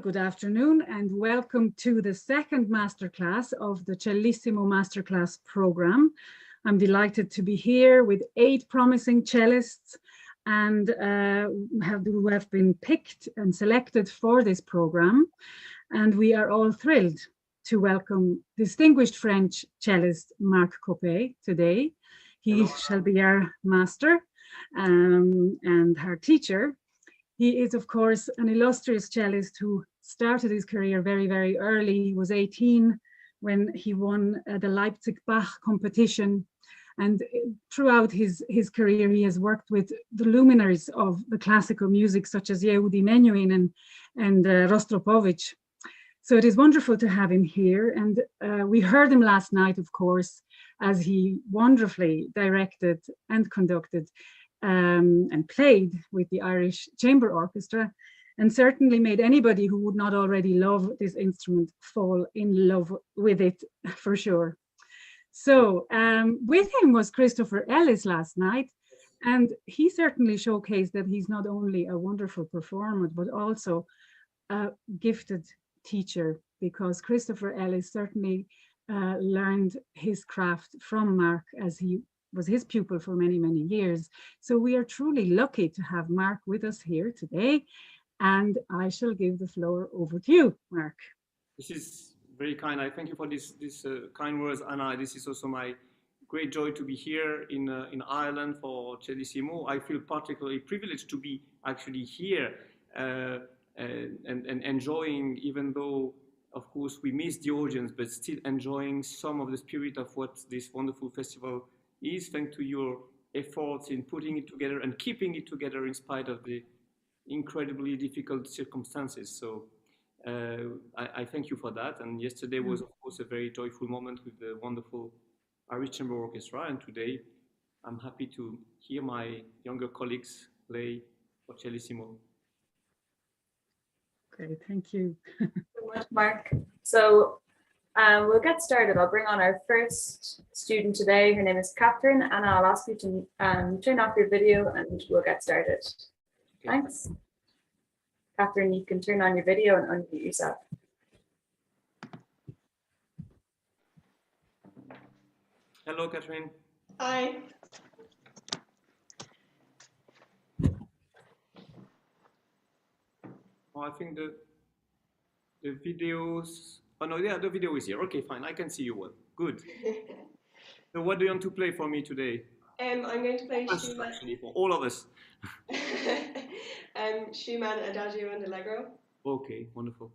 Good afternoon and welcome to the second masterclass of the Cellissimo Masterclass program. I'm delighted to be here with 8 promising cellists and who have been picked and selected for this program. And we are all thrilled to welcome distinguished French cellist Marc Coppey today. He shall be our master and our teacher. He is, of course, an illustrious cellist who started his career very, very early. He was 18 when he won the Leipzig Bach competition. And throughout his career, he has worked with the luminaries of the classical music, such as Yehudi Menuhin and Rostropovich. So it is wonderful to have him here. And we heard him last night, of course, as he wonderfully directed and conducted and played with the Irish Chamber Orchestra, and certainly made anybody who would not already love this instrument fall in love with it for sure. So with him was Christopher Ellis last night, and he certainly showcased that he's not only a wonderful performer, but also a gifted teacher, because Christopher Ellis certainly learned his craft from Marc as he was his pupil for many, many years. So we are truly lucky to have Marc with us here today. And I shall give the floor over to you, Marc. This is very kind. I thank you for this kind words, Anna. This is also my great joy to be here in Ireland for Cellissimo. I feel particularly privileged to be actually here and enjoying, even though, of course, we miss the audience, but still enjoying some of the spirit of what this wonderful festival is, thanks to your efforts in putting it together and keeping it together in spite of the incredibly difficult circumstances. So I thank you for that. And yesterday was, of course, a very joyful moment with the wonderful Irish Chamber Orchestra. And today I'm happy to hear my younger colleagues play for Cellissimo. Okay, thank you. Thank you so much, Marc. So we'll get started. I'll bring on our first student today. Her name is Catherine, and I'll ask you to turn off your video and we'll get started. Okay. Thanks. Catherine, you can turn on your video and unmute yourself. Hello, Catherine. Hi. Oh, I think the videos. Oh no, yeah, the video is here. Okay, fine. I can see you well. Good. So, what do you want to play for me today? I'm going to play Schumann. Actually, for all of us. Schumann, Adagio, and Allegro. Okay, wonderful.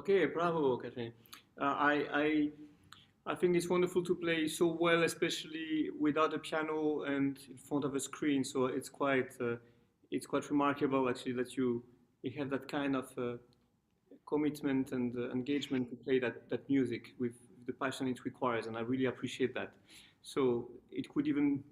Okay, bravo, Catherine. I think it's wonderful to play so well, especially without a piano and in front of a screen. So it's quite remarkable actually that you have that kind of commitment and engagement to play that music with the passion it requires, and I really appreciate that. So it would even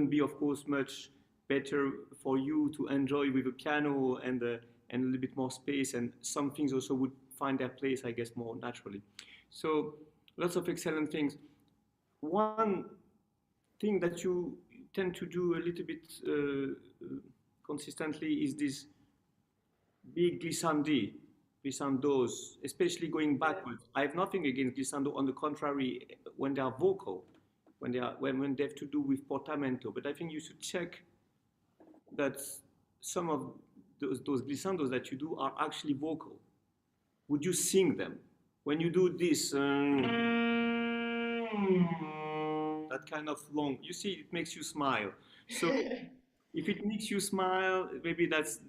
be, of course, much better for you to enjoy with a piano and a little bit more space, and some things also would find their place, I guess, more naturally. So lots of excellent things. One thing that you tend to do a little bit consistently is this big glissandos, especially going backwards. I have nothing against glissando. On the contrary, when they are vocal, when they have to do with portamento. But I think you should check that some of those glissandos that you do are actually vocal. Would you sing them? When you do this, that kind of long, you see, it makes you smile. So if it makes you smile, maybe there's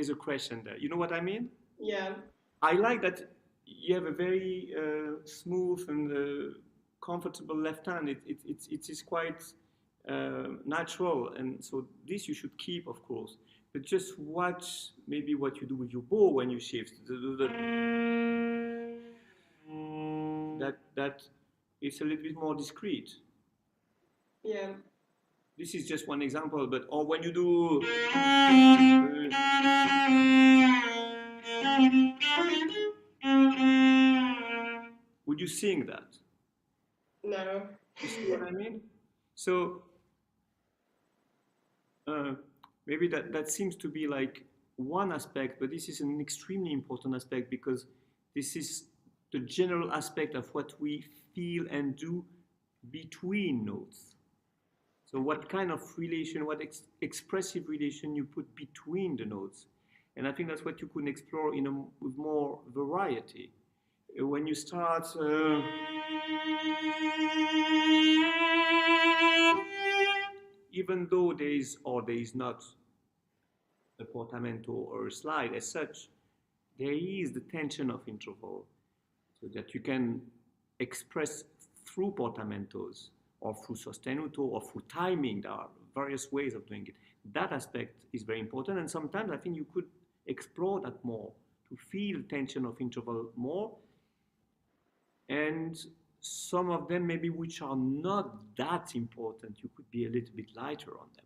a question there. You know what I mean? Yeah. I like that you have a very smooth and comfortable left hand. It is quite natural, and so this you should keep, of course. But just watch maybe what you do with your bow when you shift. that it's a little bit more discreet. Yeah. This is just one example, but or when you do. Would you sing that? No. You see what I mean? So maybe that seems to be like one aspect, but this is an extremely important aspect because this is the general aspect of what we feel and do between notes. So what kind of relation, what expressive relation you put between the notes. And I think that's what you can explore with more variety. When you start, even though there is or there is not a portamento or a slide as such, there is the tension of interval so that you can express through portamentos or through sostenuto or through timing. There are various ways of doing it. That aspect is very important, and sometimes I think you could explore that more to feel tension of interval more. And some of them maybe which are not that important, you could be a little bit lighter on them,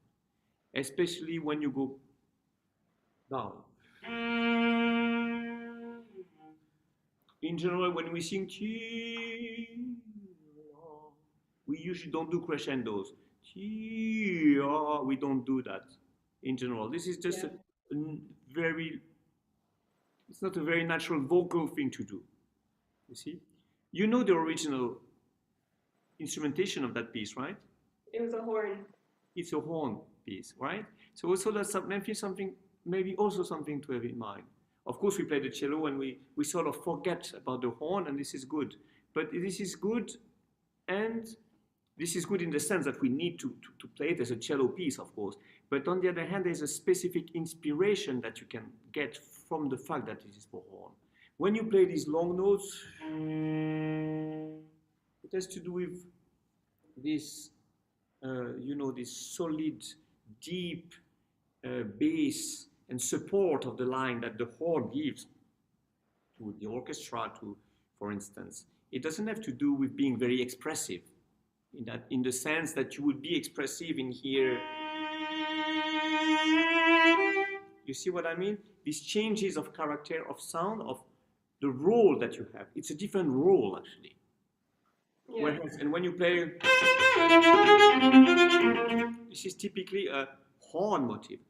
especially when you go down. In general, when we sing, we usually don't do crescendos. We don't do that in general. This is just a very, it's not a very natural vocal thing to do. You see? You know the original instrumentation of that piece, right? It was a horn. It's a horn piece, right? So also that's maybe also something to have in mind. Of course, we play the cello and we sort of forget about the horn, and this is good. But this is good, and this is good in the sense that we need to play it as a cello piece, of course. But on the other hand, there's a specific inspiration that you can get from the fact that this is for horn. When you play these long notes, it has to do with this, this solid, deep bass and support of the line that the horn gives to the orchestra, for instance. It doesn't have to do with being very expressive, in the sense that you would be expressive in here. You see what I mean? These changes of character, of sound, of the role that you have. It's a different role, actually. Yeah. Whereas, and when you play, this is typically a horn motif.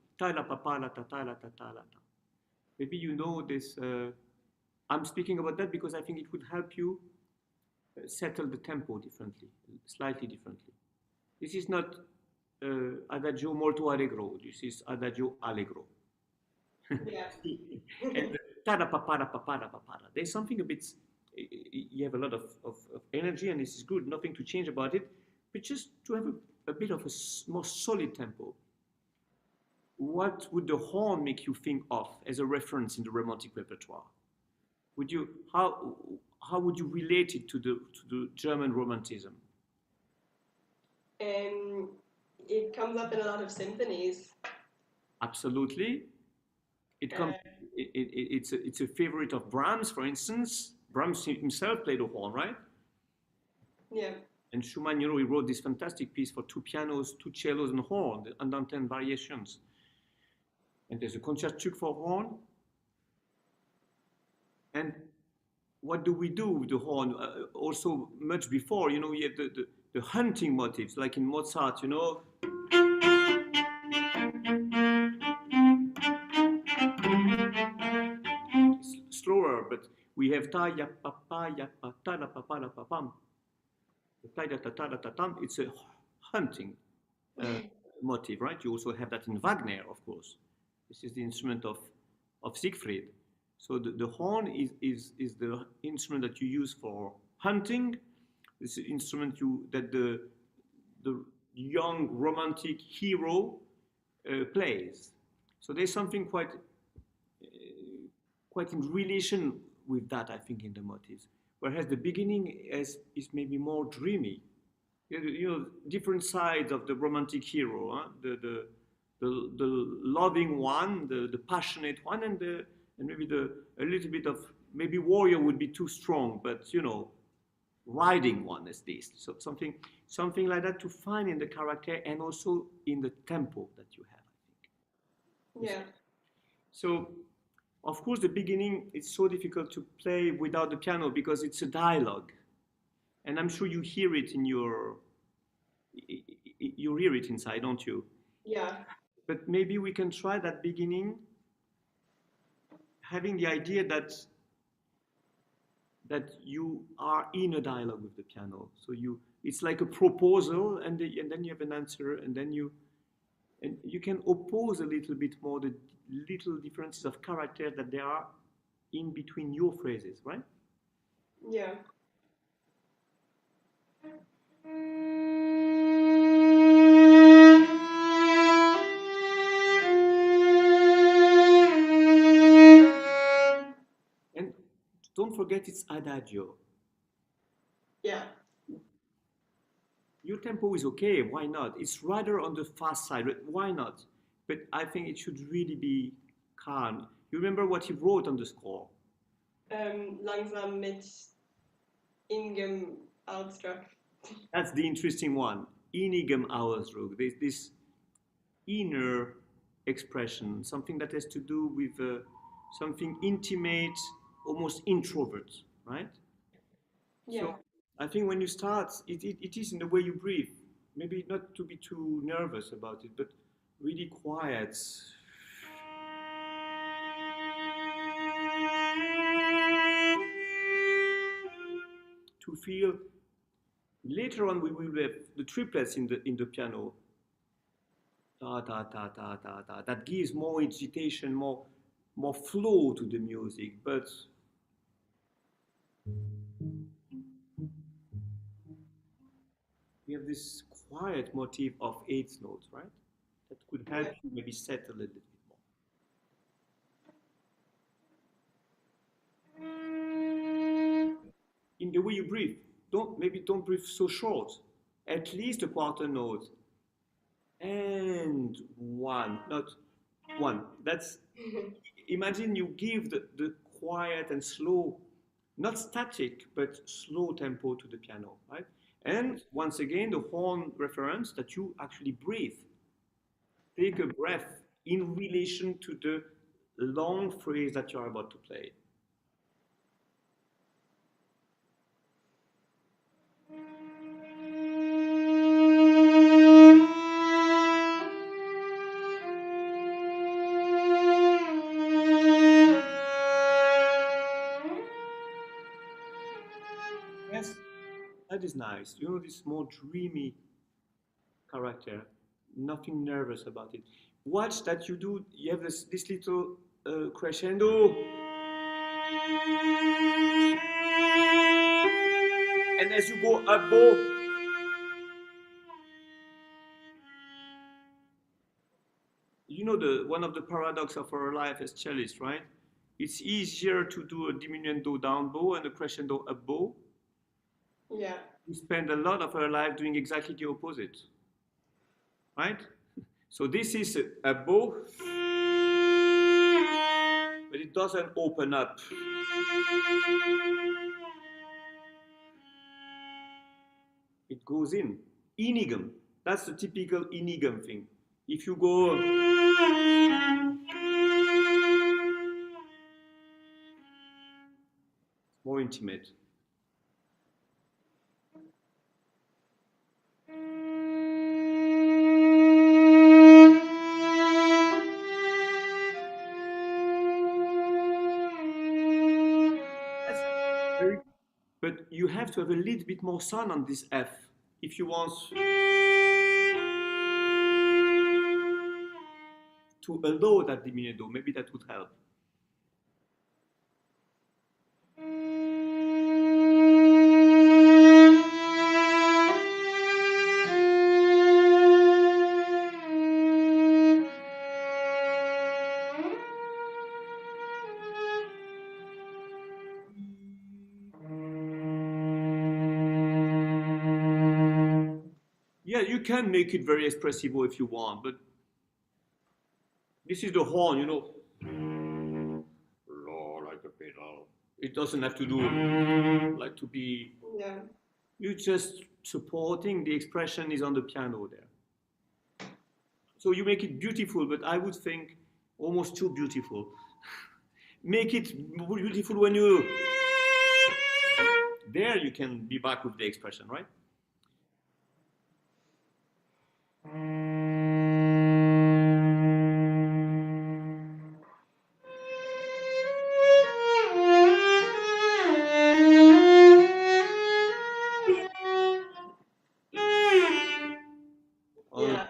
Maybe you know this. I'm speaking about that because I think it would help you settle the tempo differently, slightly differently. This is not adagio molto allegro. This is adagio allegro. Yeah. And there's something a bit, you have a lot of energy, and this is good, nothing to change about it, but just to have a bit of a more solid tempo. What would the horn make you think of as a reference in the romantic repertoire? Would you, how would you relate it to the German Romanticism? It comes up in a lot of symphonies. Absolutely. It comes. It's a favorite of Brahms, for instance. Brahms himself played the horn, right? Yeah. And Schumann, he wrote this fantastic piece for 2 pianos, 2 cellos, and horn, the Andante variations. And there's a concertstück for horn. And what do we do with the horn? Also, much before, we have the hunting motifs, like in Mozart, slower, but we have ta ya pa pa ya pa ta la pa pa pam. It's a hunting motif, right? You also have that in Wagner, of course. This is the instrument of Siegfried. So the horn is the instrument that you use for hunting. This is the instrument that the young romantic hero plays. So there's something quite in relation with that, I think, in the motifs. Whereas the beginning is maybe more dreamy. Different sides of the romantic hero, huh? the loving one, the passionate one, and maybe a little bit of, maybe warrior would be too strong, but riding one at least. So something like that to find in the character and also in the tempo that you have, I think. Yeah. So, of course, the beginning is so difficult to play without the piano because it's a dialogue. And I'm sure you hear it in you hear it inside, don't you? Yeah. But maybe we can try that beginning, having the idea that you are in a dialogue with the piano. So it's like a proposal, and then you have an answer, and you can oppose a little bit more the little differences of character that there are in between your phrases, right? Yeah. And don't forget it's adagio. Yeah. Your tempo is okay, why not? It's rather on the fast side, but why not? But I think it should really be calm. You remember what he wrote on the score? Langsam mit ingem Ausdruck. That's the interesting one. Innigem Ausdruck. This inner expression, something that has to do with something intimate, almost introvert, right? Yeah. So I think when you start, it is in the way you breathe. Maybe not to be too nervous about it, but really quiet. To feel. Later on, we will have the triplets in the piano. Ta ta ta ta ta ta. That gives more agitation, more flow to the music. But we have this quiet motif of eighth notes, right? That could help you maybe settle a little bit more. In the way you breathe, don't breathe so short. At least a quarter note. And one, not one. That's imagine you give the quiet and slow, not static, but slow tempo to the piano, right? And once again, the horn reference that you actually breathe. Take a breath in relation to the long phrase that you're about to play. Yes, that is nice. You know, this more dreamy character, nothing nervous about it. Watch that you do, you have this little crescendo. And as you go above, you know one of the paradox of our life as cellists, right? It's easier to do a diminuendo down bow and a crescendo up bow. Yeah. We spend a lot of our life doing exactly the opposite, right? So this is a bow, but it doesn't open up. It goes in. Inigum. That's the typical inigum thing. If you go more intimate. But you have to have a little bit more sun on this F if you want to allow that diminuendo. Maybe that would help. Yeah, you can make it very espressivo if you want, but this is the horn, you know. Like a pedal. It doesn't have to do like to be, Yeah. you're just supporting the expression is on the piano there. So you make it beautiful, but I would think almost too beautiful. Make it beautiful when you, there you can be back with the expression, right? Yeah.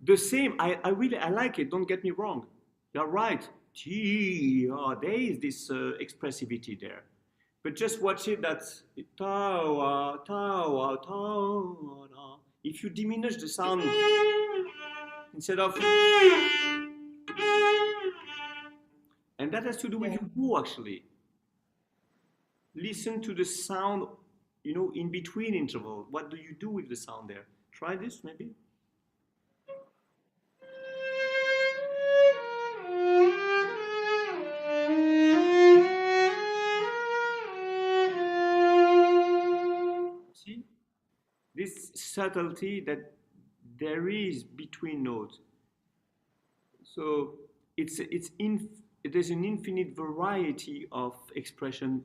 The same, I really, I like it, don't get me wrong. You're right. There is this expressivity there. But just watch it, that's tawa, tawa, tawa. If you diminish the sound, instead of, and that has to do with Yeah. your who actually. Listen to the sound, you know, in between interval. What do you do with the sound there? Try this maybe. See? This subtlety that there is between notes. So there's an infinite variety of expression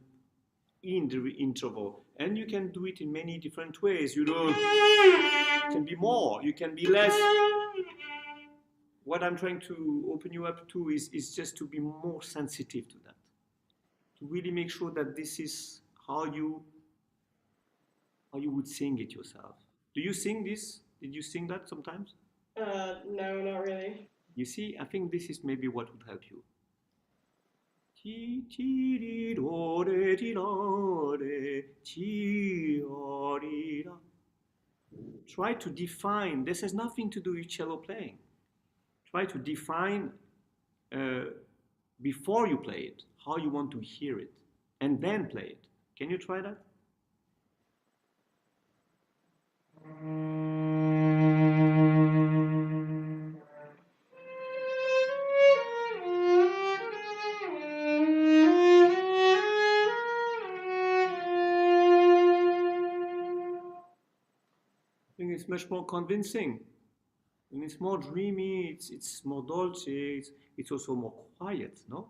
in the interval, and you can do it in many different ways. You know, it can be more, you can be less. What I'm trying to open you up to is just to be more sensitive to that, to really make sure that this is how you would sing it yourself. Do you sing this? Did you sing that sometimes? No, not really. You see, I think this is maybe what would help you. Try to define, this has nothing to do with cello playing. Try to define before you play it, how you want to hear it, and then play it. Can you try that? I think it's much more convincing. And it's more dreamy, it's more dolce, it's also more quiet, no?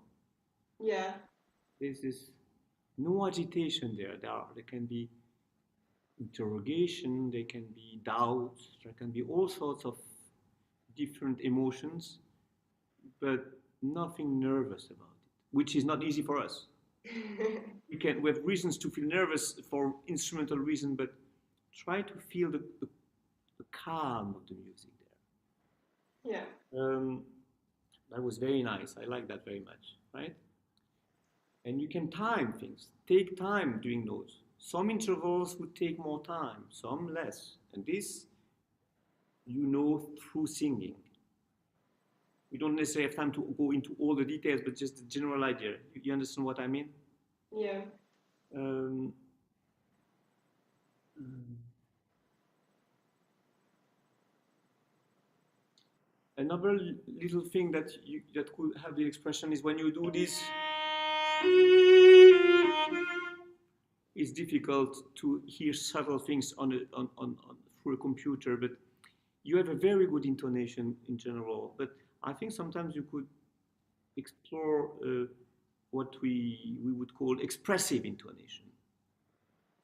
Yeah. There's no agitation there. There can be interrogation, there can be doubts, there can be all sorts of different emotions, but nothing nervous about it, which is not easy for us. We have reasons to feel nervous for instrumental reason, but try to feel the calm of the music there. Yeah. That was very nice. I like that very much, right? And you can time things. Take time doing those. Some intervals would take more time, some less. And this, you know, through singing. We don't necessarily have time to go into all the details, but just the general idea. You understand what I mean? Yeah. Another little thing that could have the expression is when you do this, it's difficult to hear subtle things through a computer, but you have a very good intonation in general. But I think sometimes you could explore what we would call expressive intonation.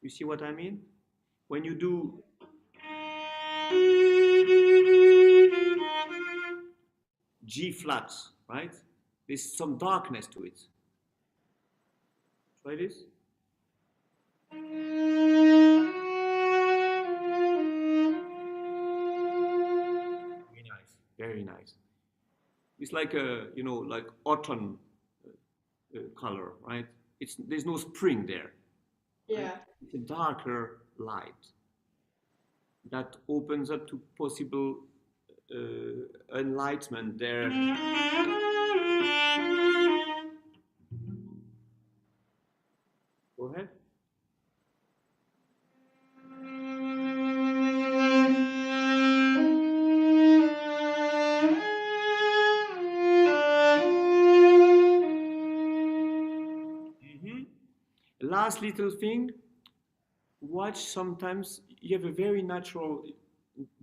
You see what I mean? When you do G flats, right? There's some darkness to it. Try this. Very nice, very nice. It's like a, you know, like autumn color, right? There's no spring there. Yeah. Right? It's a darker light that opens up to possible enlightenment there. Go ahead. last little thing, watch sometimes, you have a very natural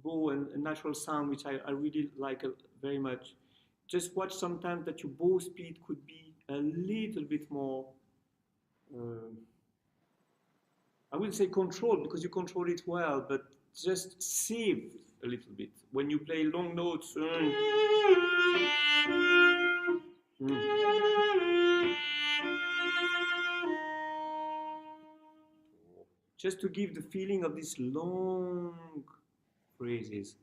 bow and a natural sound, which I really like very much. Just watch sometimes that your bow speed could be a little bit more, I wouldn't say controlled because you control it well, but just save a little bit. When you play long notes, just to give the feeling of these long phrases.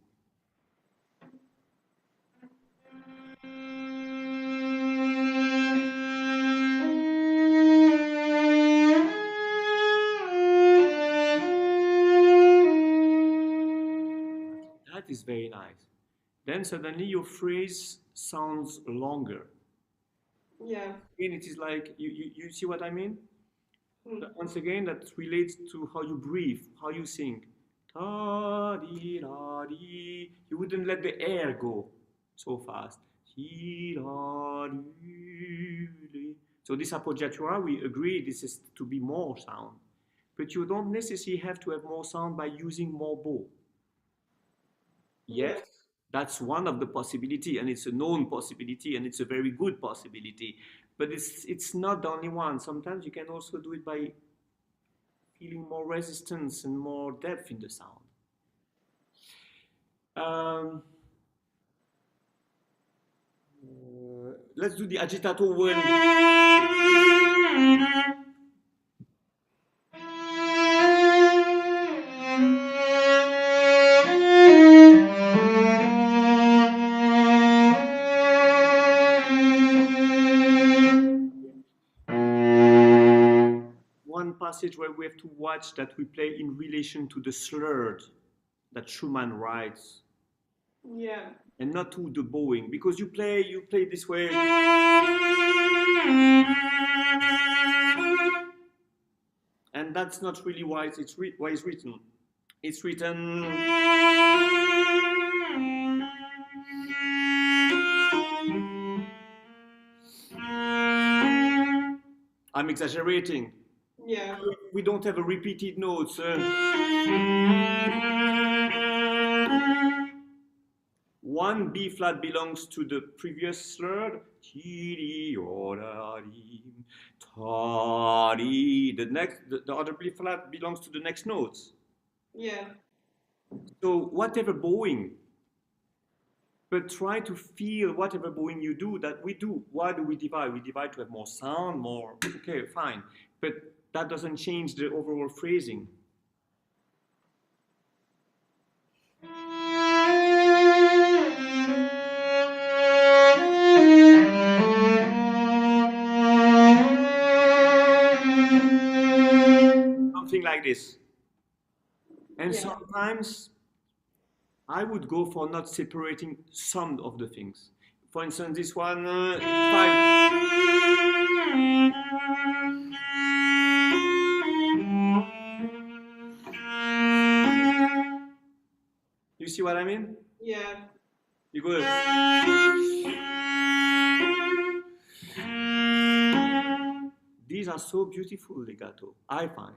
That is very nice. Then suddenly your phrase sounds longer. Yeah. Again, it is like, you see what I mean? Mm. Once again, that relates to how you breathe, how you sing. Ta-dee-da-dee. You wouldn't let the air go so fast. So this appoggiatura, we agree this is to be more sound. But you don't necessarily have to have more sound by using more bow. Yes, that's one of the possibility, and it's a known possibility, and it's a very good possibility. But it's not the only one. Sometimes you can also do it by feeling more resistance and more depth in the sound. Let's do the agitato one. One passage where we have to watch that we play in relation to the slurred that Schumann writes. Yeah. And not to the bowing, because you play this way. And that's not really why it's written. It's written. I'm exaggerating. Yeah. We don't have a repeated notes. One B flat belongs to the previous slur. The other B flat belongs to the next notes. Yeah. So whatever bowing, but try to feel whatever bowing you do that we do. Why do we divide? We divide to have more sound, more. Okay, fine, but that doesn't change the overall phrasing. Something like this. And sometimes I would go for not separating some of the things. For instance, this one, 5. You see what I mean? Yeah. You go. These are so beautiful legato, I find.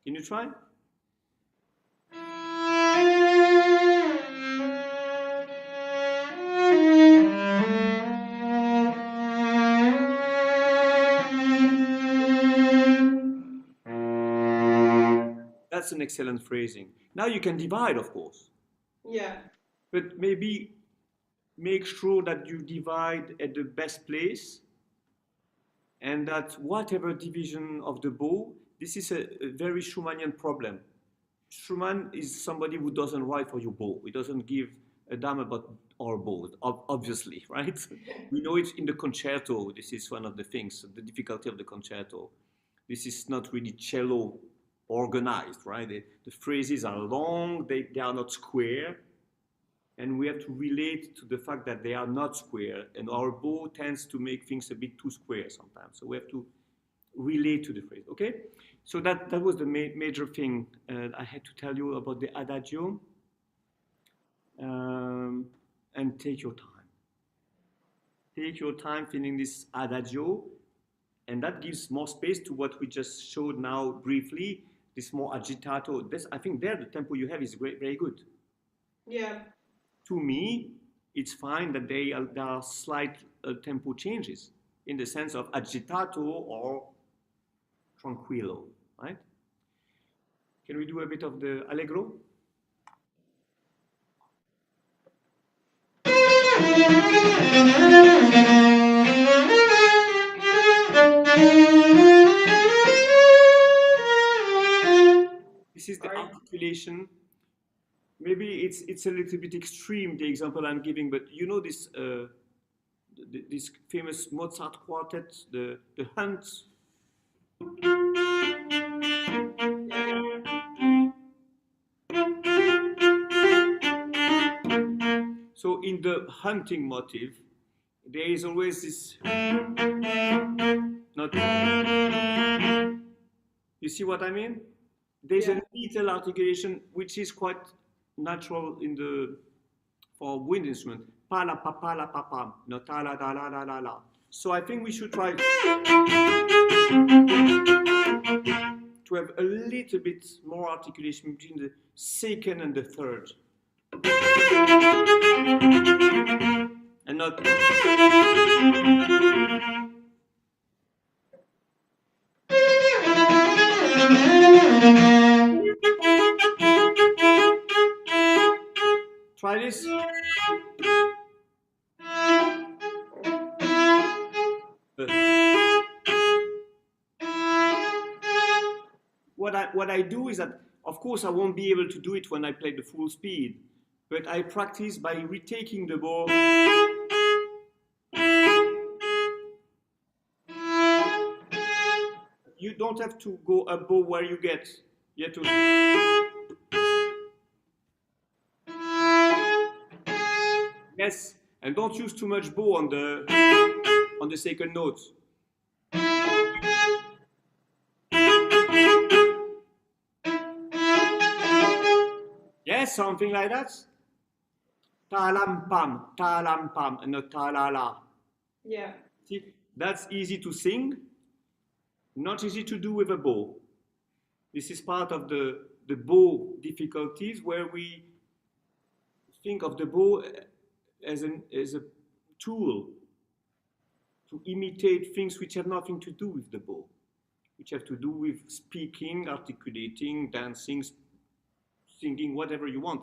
Can you try? That's an excellent phrasing. Now you can divide, of course. Yeah. But maybe make sure that you divide at the best place, and that whatever division of the bow, this is a very Schumannian problem. Schumann is somebody who doesn't write for your bow. He doesn't give a damn about our bow, obviously, right? We know it in the concerto. This is one of the things, the difficulty of the concerto. This is not really cello organized, right? The phrases are long, they are not square, and we have to relate to the fact that they are not square, and our bow tends to make things a bit too square sometimes. So we have to relate to the phrase, okay? So that was the major thing I had to tell you about the adagio. And take your time. Take your time feeling this adagio. And that gives more space to what we just showed now briefly, this more agitato. This, I think there the tempo you have is great, very good. Yeah. To me, it's fine that there are slight tempo changes in the sense of agitato or tranquillo, right? Can we do a bit of the allegro? This is the articulation. Maybe it's a little bit extreme, the example I'm giving, but you know this this famous Mozart quartet, the Hunt. So in the hunting motive, there is always this not. You see what I mean? There's a little articulation which is quite natural in the for wind instrument. Pa la pa pa la pa pa, no ta la da la la la la. So I think we should try to have a little bit more articulation between the second and the third. And not try this. What I do is that, of course, I won't be able to do it when I play the full speed, but I practice by retaking the bow. You don't have to go above where you get. You have to. Yes, and don't use too much bow on the second note. Yes, something like that. Ta-lam pam, and not ta-la-la. Yeah. See, that's easy to sing, not easy to do with a bow. This is part of the bow difficulties, where we think of the bow as a tool to imitate things which have nothing to do with the bow, which have to do with speaking, articulating, dancing, singing, whatever you want.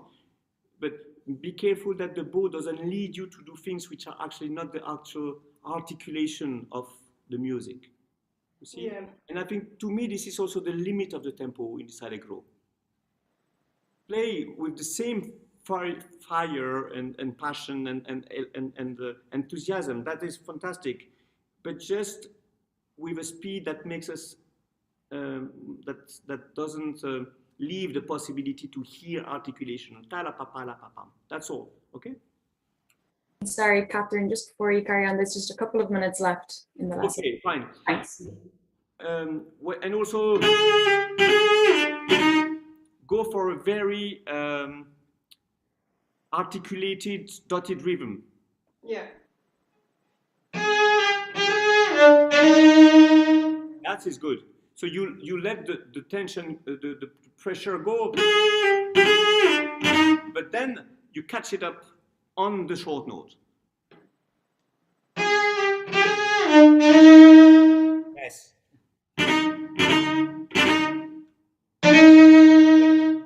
But be careful that the bow doesn't lead you to do things which are actually not the actual articulation of the music. You see? Yeah. And I think, to me, this is also the limit of the tempo in this allegro. Play with the same fire and passion and enthusiasm. That is fantastic. But just with a speed that makes us, that doesn't leave the possibility to hear articulation. That's all, okay? Sorry, Catherine, just before you carry on, there's just a couple of minutes left in the lesson. Okay, fine. Thanks. And also go for a very articulated dotted rhythm. Yeah. That is good. So you let the tension, the pressure go, but then you catch it up on the short note. Yes.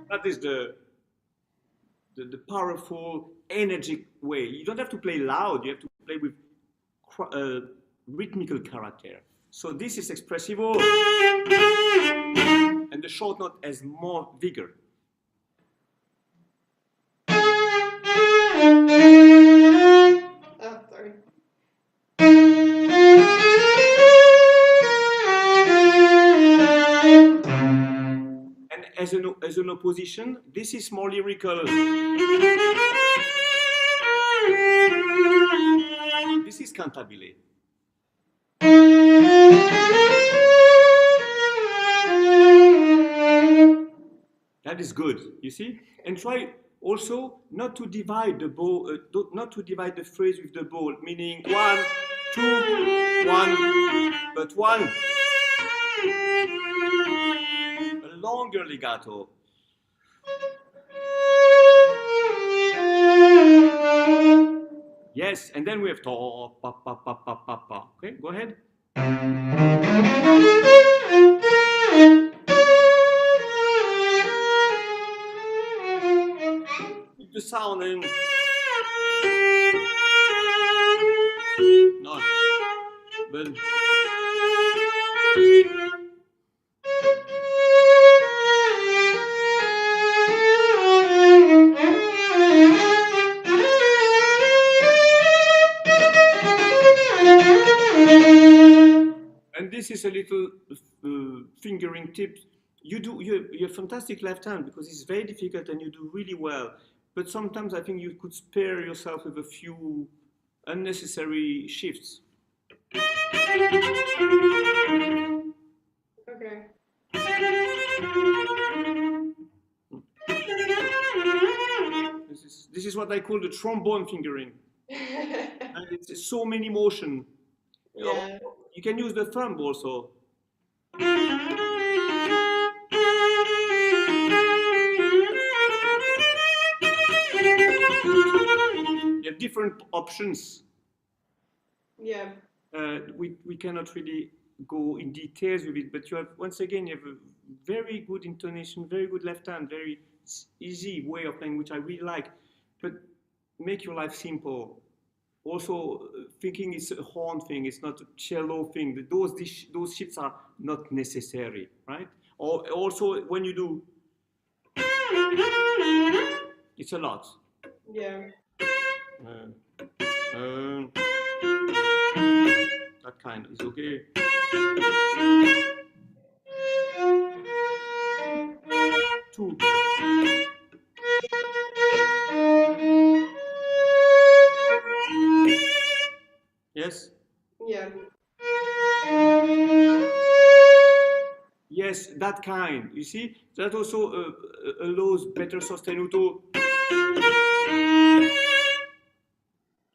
That is the powerful, energetic way. You don't have to play loud. You have to play with rhythmical character. So this is expressivo, and the short note has more vigor. Oh, sorry. And as an opposition, this is more lyrical. This is cantabile. That is good, you see? And try also not to divide the bow, not to divide the phrase with the bow, meaning 1, 2, 1, but 1. A longer legato. Yes, and then we have ta, pa, pa, pa, pa, pa, pa. Okay, go ahead. Keep the sound in. No. But and this is a little fingering tip. You have fantastic left hand because it's very difficult and you do really well. But sometimes I think you could spare yourself with a few unnecessary shifts. Okay. This is what I call the trombone fingering. And it's so many motion. Yeah. You can use the thumb also. You have different options. Yeah. We cannot really go in details with it, but you have, once again, you have a very good intonation, very good left hand, very easy way of playing, which I really like. But make your life simple. Also, thinking it's a horn thing, it's not a cello thing. Those shifts are not necessary, right? Or also, when you do, it's a lot. Yeah. That kind is okay. Two. Yes? Yeah. Yes, that kind. You see, that also allows better sostenuto.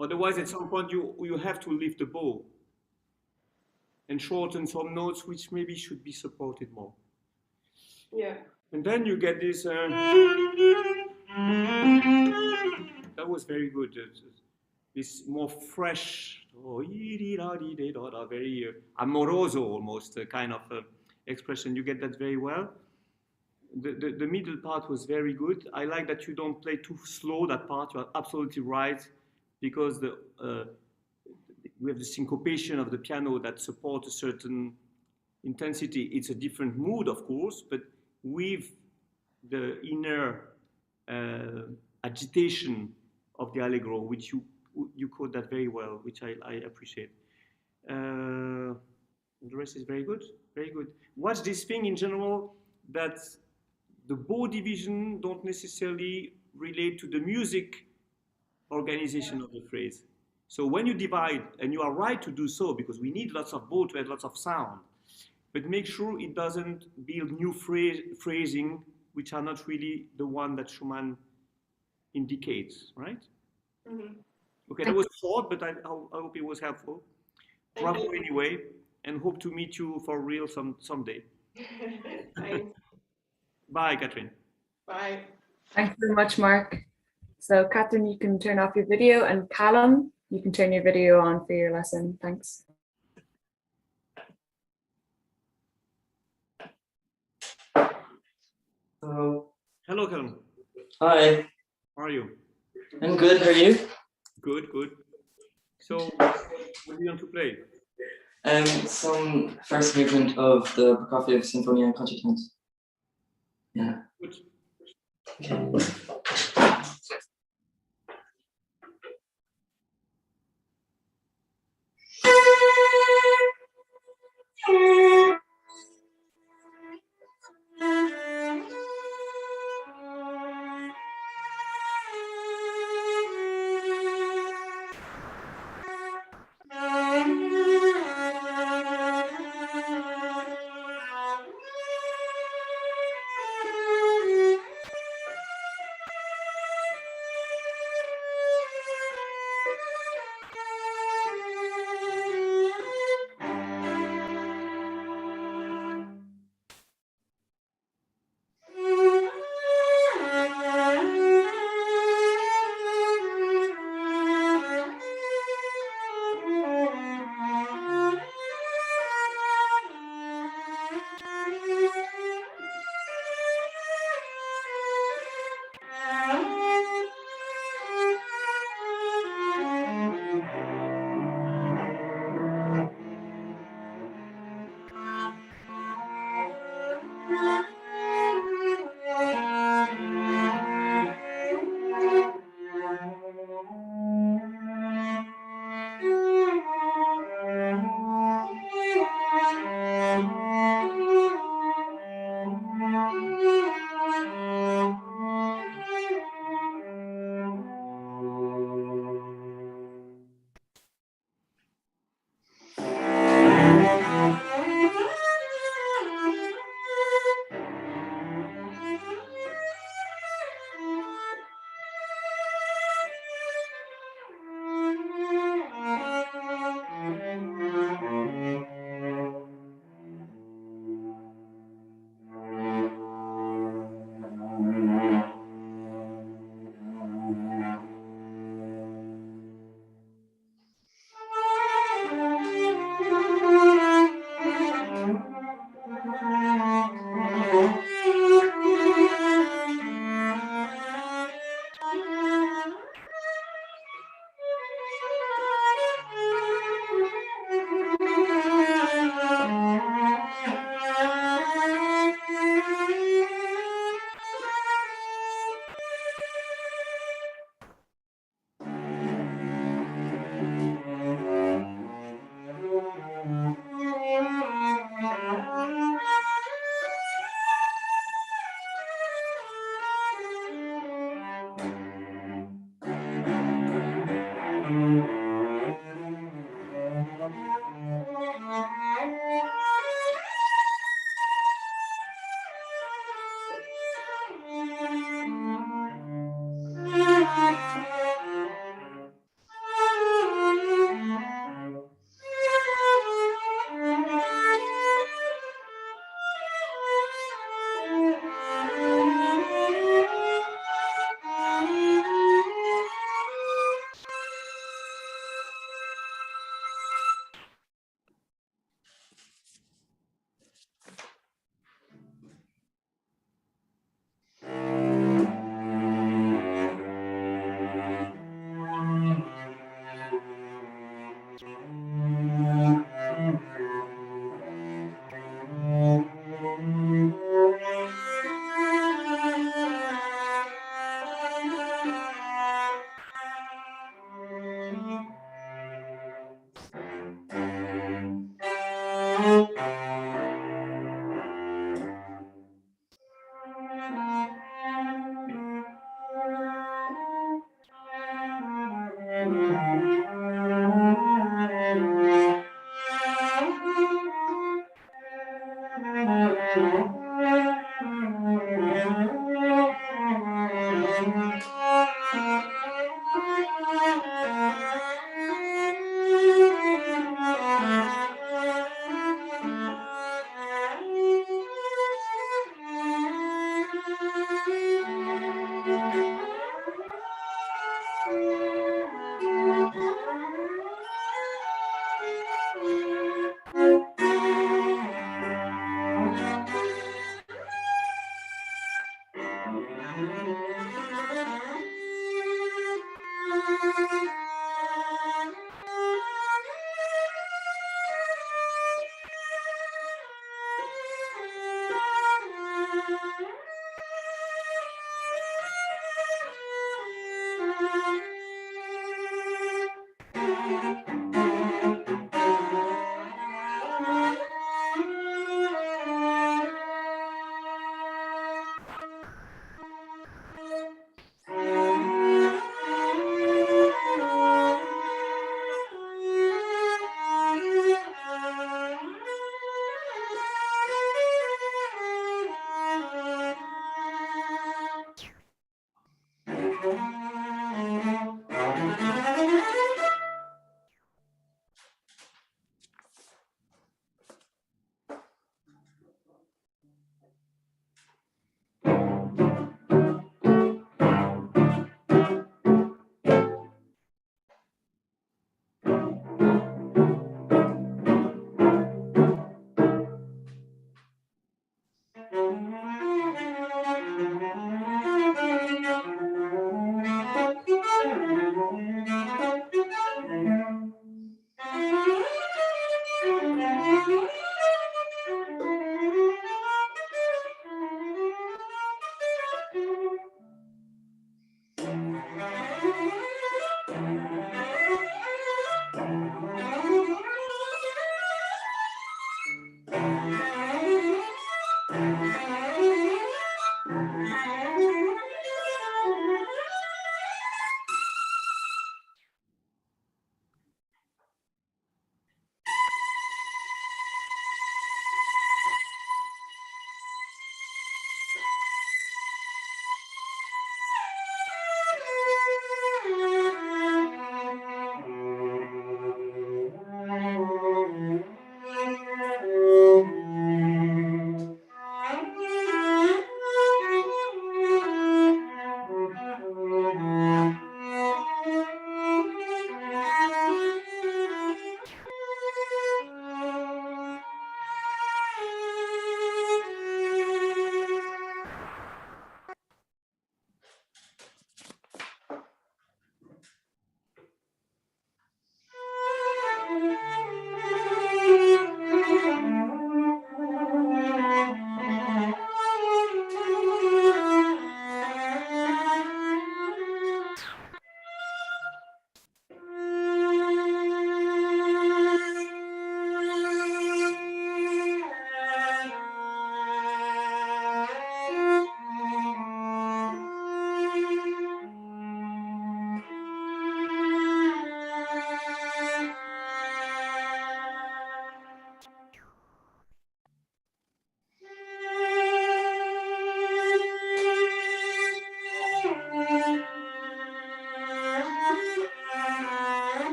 Otherwise, at some point, you have to lift the bow and shorten some notes which maybe should be supported more. Yeah. And then you get this. That was very good. This more fresh, very amoroso almost kind of expression. You get that very well. The middle part was very good. I like that you don't play too slow that part. You are absolutely right, because we have the syncopation of the piano that supports a certain intensity. It's a different mood, of course, but with the inner agitation of the allegro, which you caught that very well, which I appreciate. The rest is very good, very good. Watch this thing in general, that the bow division don't necessarily relate to the music organization of the phrase. So when you divide, and you are right to do so, because we need lots of bow to add lots of sound, but make sure it doesn't build new phrasing, which are not really the one that Schumann indicates, right? Mm-hmm. Okay, that was short, but I hope it was helpful. Bravo anyway, and hope to meet you for real someday. Thanks. Bye, Catherine. Bye. Thanks very much, Mark. So Catherine, you can turn off your video, and Callum, you can turn your video on for your lesson. Thanks. Hello. Hello, Callum. Hi. How are you? I'm good. How are you? Good, good. So, what do you want to play? Some first movement of the Prokofiev Sinfonia Concertante. Yeah. Good. Okay.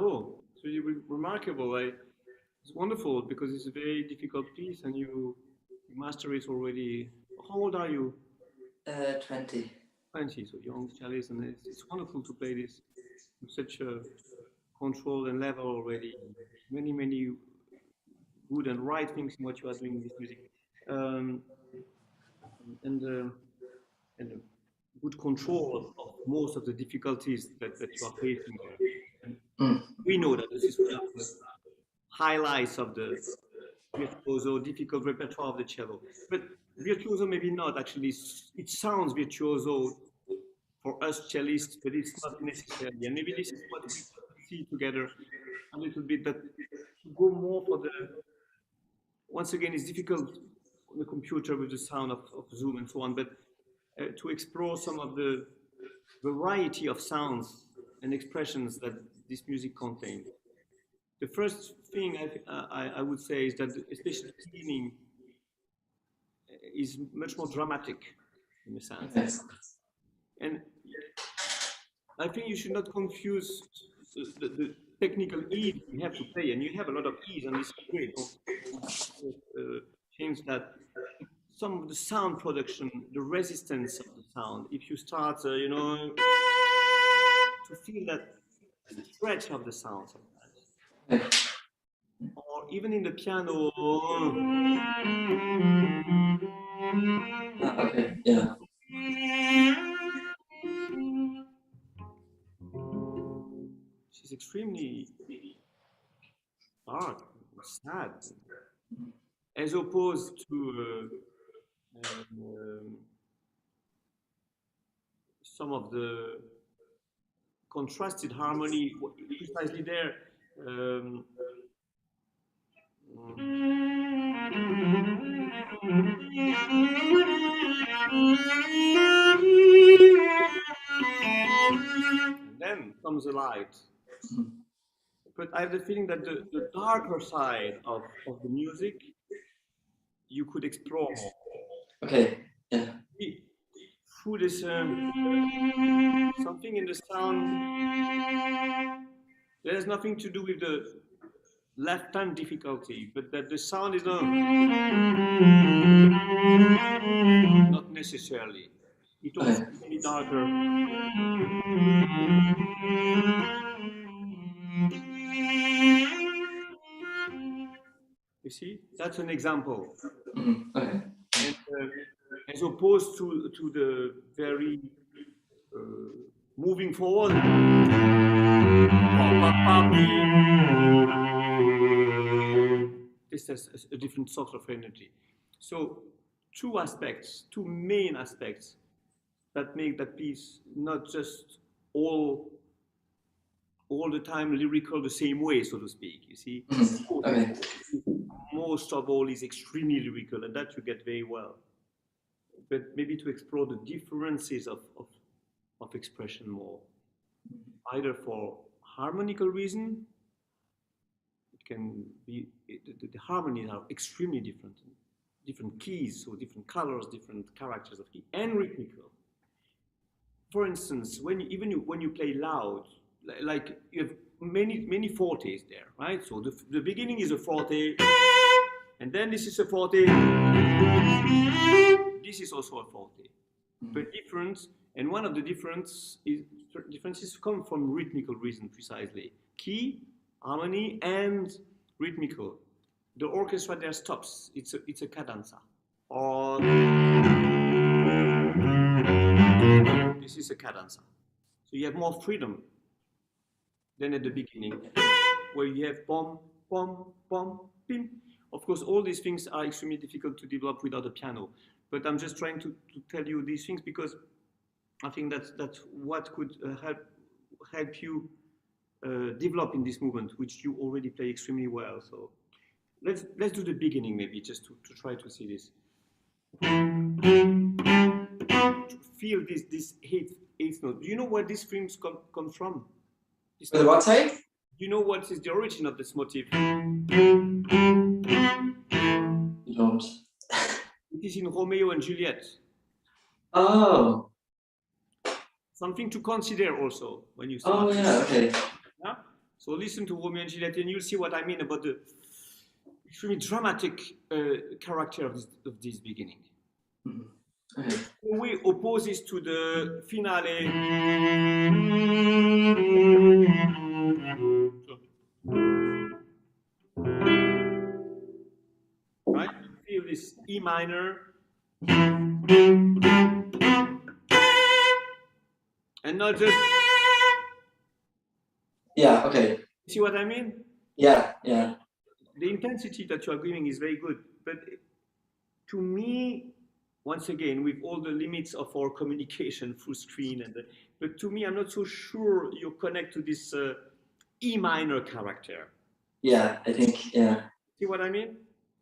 Bravo! It's really remarkable. It's wonderful because it's a very difficult piece, and you master it already. How old are you? 20. 20, so young cellist, and it's wonderful to play this with such a control and level already. Many good and right things in what you are doing in this music, um, and good control of most of the difficulties that you are facing there. And we know that this is one of the highlights of the virtuoso, difficult repertoire of the cello. But virtuoso maybe not, actually. It sounds virtuoso for us cellists, but it's not necessarily. And maybe this is what we see together a little bit, that to go more for the, once again, it's difficult on the computer with the sound of Zoom and so on, but to explore some of the variety of sounds and expressions that this music contains. The first thing I would say is that especially the beginning is much more dramatic in a sense. Yes. And I think you should not confuse the technical ease you have to play, and you have a lot of ease, and this is great. Change that. Some of the sound production, the resistance of the sound, if you start, you know, to feel that stretch of the sound sometimes. Or even in the piano. Okay, yeah. She's extremely dark, sad, as opposed to some of the contrasted harmony precisely there. And then comes the light. But I have the feeling that the darker side of the music you could explore more. Okay, yeah. Through this something in the sound that has nothing to do with the left hand difficulty, but that the sound is not necessarily. It also can be darker. You see, that's an example. Okay. And, as opposed to the very moving forward. This has a different sort of energy. So two main aspects that make that piece not just all the time lyrical the same way, so to speak, you see. Okay. Most of all is extremely lyrical, and that you get very well. But maybe to explore the differences of expression more, either for harmonical reason. It can be the harmonies are extremely different keys, so different colors, different characters of key, and rhythmical. For instance, when you play loud, like you have many fortes there, right? So the beginning is a forte, and then this is a forte. This is also a forte, but different. And one of the differences come from rhythmical reason precisely. Key, harmony, and rhythmical. The orchestra there stops. It's a cadenza. Or this is a cadenza. So you have more freedom than at the beginning, where you have pom, pom, pom, pim. Of course, all these things are extremely difficult to develop without a piano. But I'm just trying to tell you these things because I think that's what could help you develop in this movement, which you already play extremely well. So let's do the beginning maybe, just to try to see this. To feel this eighth note. Do you know where these strings come from? The what side? Do you know what is the origin of this motif? You don't. It is in Romeo and Juliet. Oh. Something to consider also when you Oh start. yeah. Okay. Yeah? So listen to Romeo and Juliet and you'll see what I mean about the extremely dramatic character of this beginning. Okay. The way opposes to the finale. Right? You feel this E minor. And not just. Yeah, okay. See what I mean? Yeah, yeah. The intensity that you are giving is very good. But to me, once again, with all the limits of our communication through screen, but to me, I'm not so sure you connect to this E minor character. Yeah, I think, yeah. See what I mean?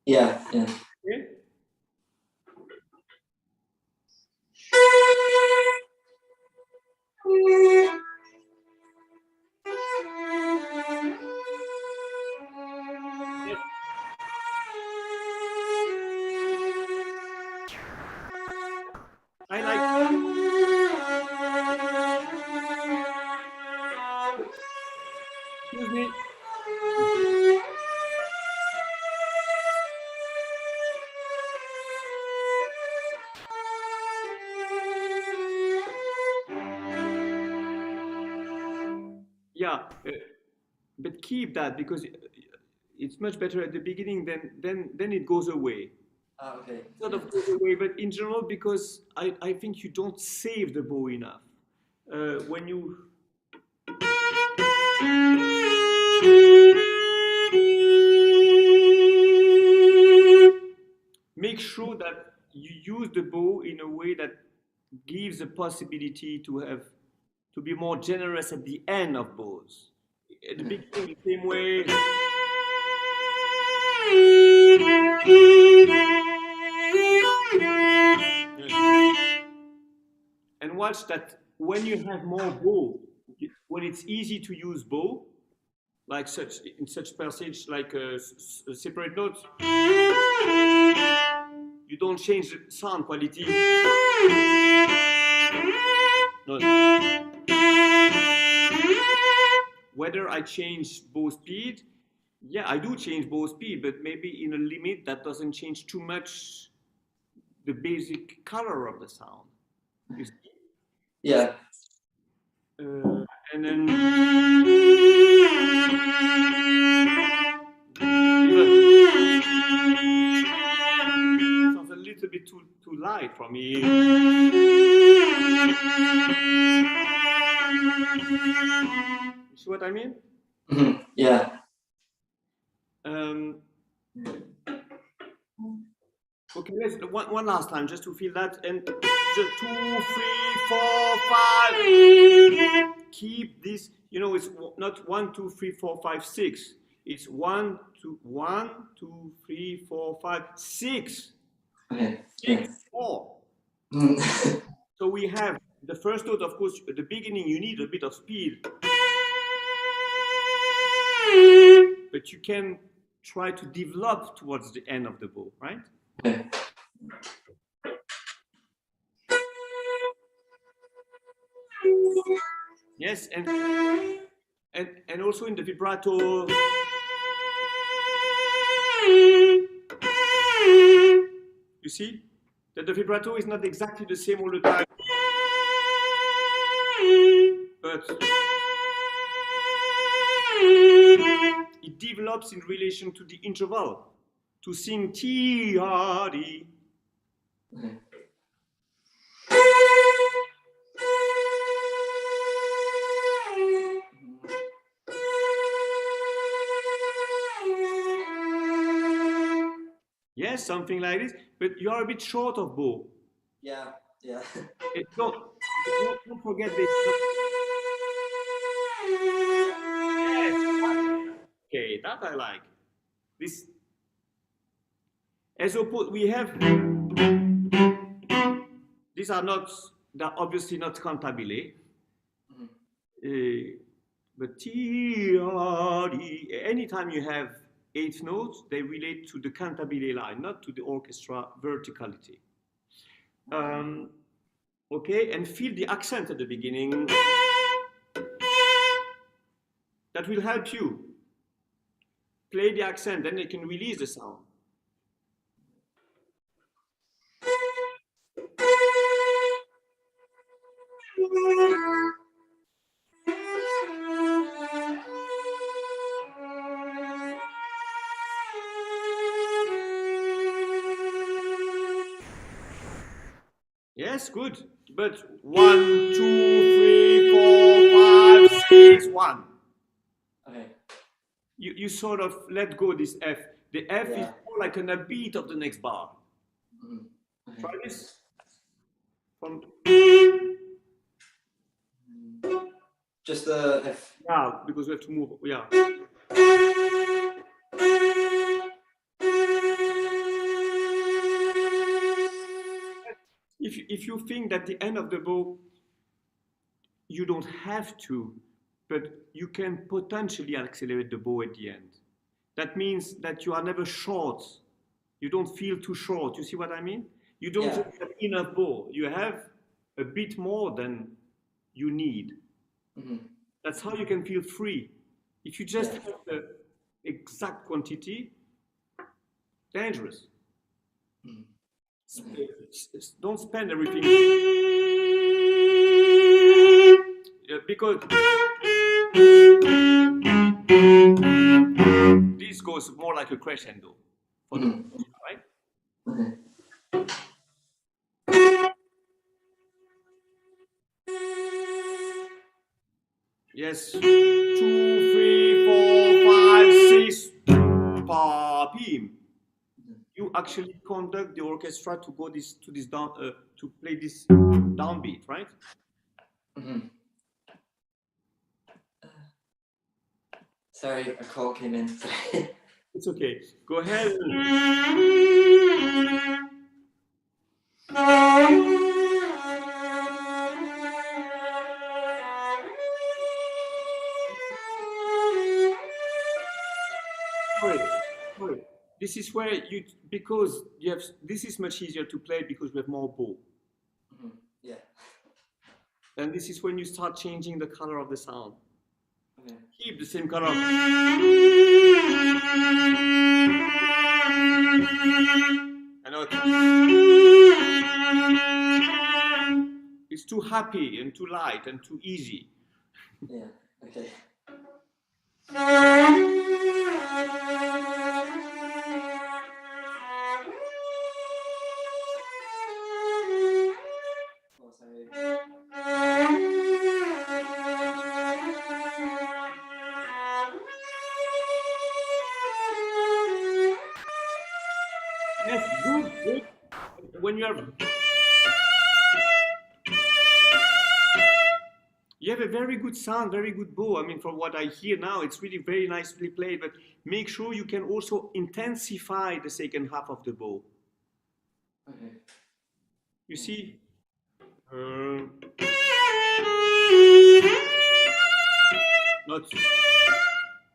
Yeah, yeah. Okay? Yes. I like. Excuse me. Yeah, but keep that because it's much better at the beginning. Then it goes away. Okay. Sort of goes away, but in general, because I think you don't save the bow enough. When you make sure that you use the bow in a way that gives a possibility to be more generous at the end of bows. At the beginning, the same way. And watch that when you have more bow, when it's easy to use bow, like such in such passage like a separate notes, you don't change the sound quality. No. Whether I change bow speed, yeah, I do change bow speed, but maybe in a limit that doesn't change too much the basic color of the sound. You see? Yeah. And then sounds a little bit too light for me. You see what I mean? Mm-hmm. Yeah. Okay, let's one last time just to feel that, and just 2, 3, 4, 5. Keep this. You know, it's not 1, 2, 3, 4, 5, 6. It's 1, 2, 1, 2, 3, 4, 5, 6. Okay. 6, 4. Mm. So we have the first note, of course, at the beginning you need a bit of speed. But you can try to develop towards the end of the bow, right? Okay. Yes, and also in the vibrato. You see that the vibrato is not exactly the same all the time, but it develops in relation to the interval. To sing T-R-D. Okay. Yes, something like this, but you are a bit short of bow. Yeah, yeah. Don't forget this. Okay, that I like. This, as opposed, we have, these are not, they're obviously not cantabile. But T-R-E, anytime you have 8 notes, they relate to the cantabile line, not to the orchestra verticality. Okay, and feel the accent at the beginning. that will help you play the accent, then they can release the sound. Yes, good. But 1, 2, 3, 4, 5, 6, 1. Okay. You sort of let go this F. The F is Yeah. more like an upbeat of the next bar. Okay. Try this. From Just the F. yeah, because we have to move. Yeah. If you think that the end of the bow, you don't have to, but you can potentially accelerate the bow at the end. That means that you are never short. You don't feel too short. You see what I mean? You don't Yeah. have enough bow. You have a bit more than you need. That's how you can feel free. If you just have the exact quantity, dangerous. Don't spend everything. Because this goes more like a crescendo for the right? Yes. 2, 3, 4, 5, 6. Pa-pim. You actually conduct the orchestra to go to this down to play this downbeat, right? Sorry, a call came in. It's okay. Go ahead. Sorry. This is where because you have, this is much easier to play because we have more bow. Yeah. And this is when you start changing the color of the sound. Okay. Keep the same color. It's too happy and too light and too easy. Yeah. Okay. Oh, sorry. Yes, good. When you have a very good sound, very good bow. I mean, from what I hear now, it's really very nicely played, but make sure you can also intensify the second half of the bow. Okay. You see? Not,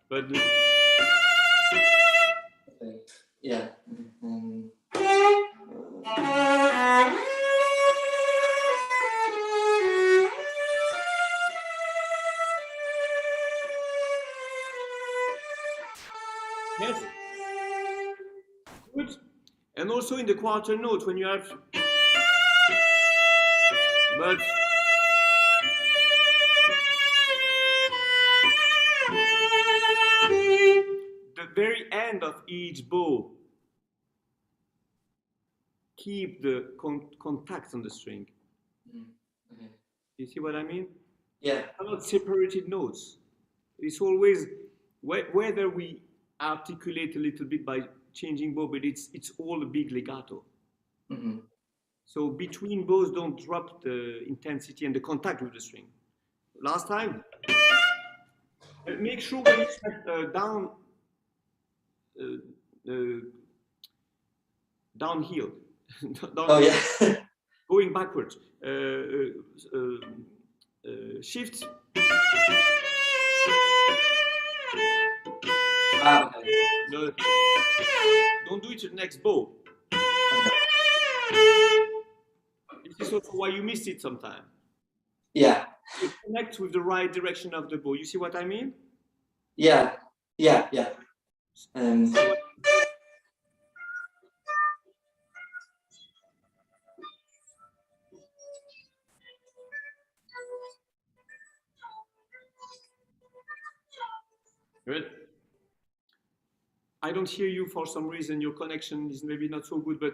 but Okay. Yeah. yes, good. And also in the quarter note, when you have, but the very end of each bow, keep the contact on the string. Okay. You see what I mean? Yeah. Not separated notes. It's always whether we articulate a little bit by changing bow, but it's all a big legato. So between bows, don't drop the intensity and the contact with the string. Last time, make sure when you set down downhill, Oh yeah. going backwards, shift. Okay. No, don't do it to the next bow. This is also why you miss it sometimes. Yeah. You connect with the right direction of the bow. You see what I mean? Yeah, yeah, yeah. Good. I don't hear you for some reason. Your connection is maybe not so good, but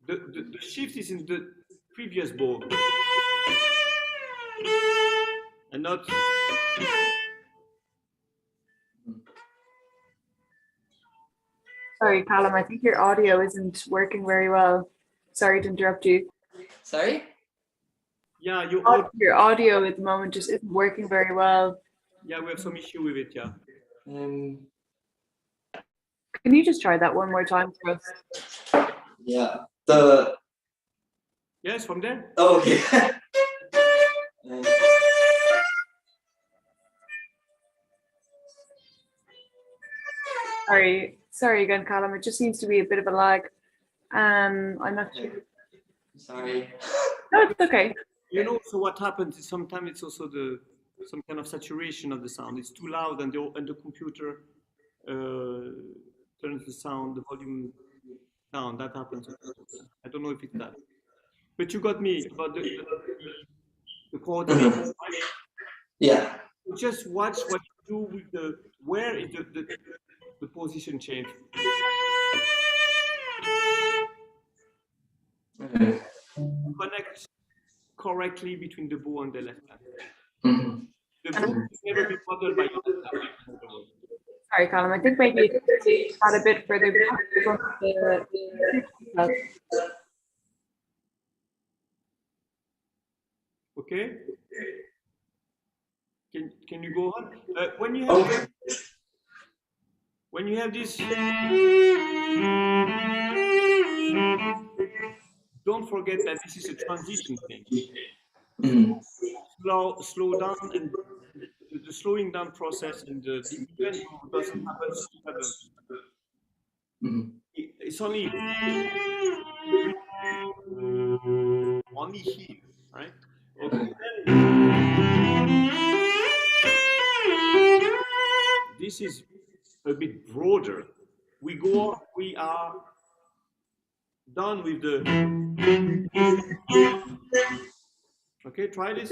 the shift is in the previous bow and not. Sorry, Callum, I think your audio isn't working very well. Sorry to interrupt you. Sorry? Yeah, Your audio at the moment just isn't working very well. Yeah, we have some issue with it, yeah. Can you just try that one more time for us? Yeah. Yes, from there. Oh, okay. Sorry again, Callum. It just seems to be a bit of a lag. I'm not sure. Sorry. No, it's okay. You know, so what happens is sometimes it's also some kind of saturation of the sound. It's too loud, and the computer turns the sound, the volume down. That happens. I don't know if it's that, but you got me about the coordination. Yeah. Just watch what you do with where is the position change. Okay. Connect correctly between the bow and the left hand. Mm-hmm. The bow will never be bothered by your left hand. Sorry, Callum. I think maybe it's a bit further back from the. Okay. Can you go on? When you have this, don't forget that this is a transition thing. Mm-hmm. Slow down, and the slowing down process and the event doesn't happen suddenly. Mm-hmm. It's only here, right? Okay. This is a bit broader. We are done with the. Okay, try this.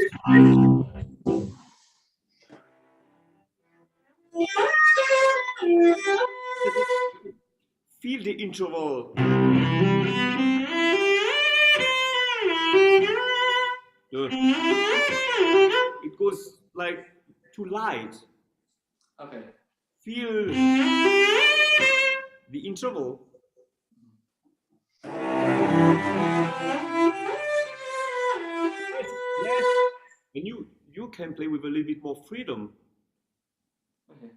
Feel the interval. It goes like too light. Okay. Feel the interval. Yes. And you can play with a little bit more freedom. Okay.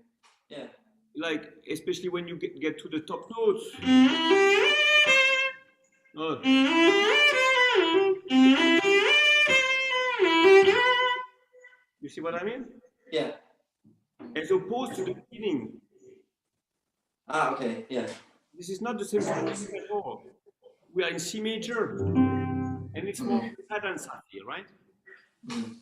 Yeah. Like, especially when you get to the top notes. You see what I mean? Yeah. As opposed to the beginning. Ah, okay. Yeah. This is not the same thing at all. We are in C major, and it's more cadence here, right? Mm-hmm.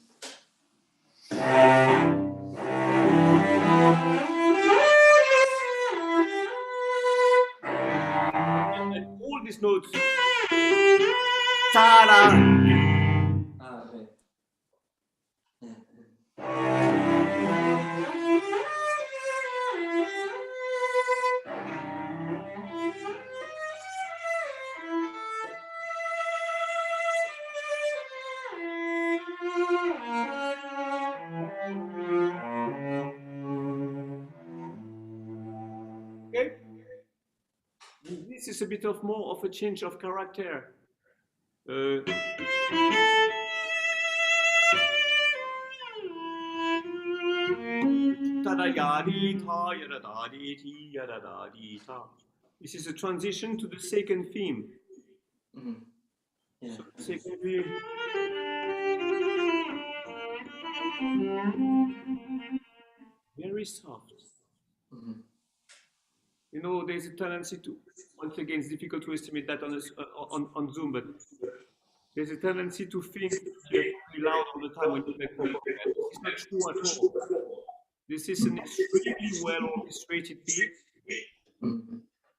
And all these notes. Ta-da! Ah, okay. Yeah. Okay? This is a bit of more of a change of character. This is a transition to the second theme. Mm-hmm. Yeah. So the second theme. Very soft. Mm-hmm. You know, there's a tendency to, once again, it's difficult to estimate that on Zoom, but there's a tendency to think you have to be loud all the time when you play polka. This is not true at all. This is an extremely well orchestrated piece,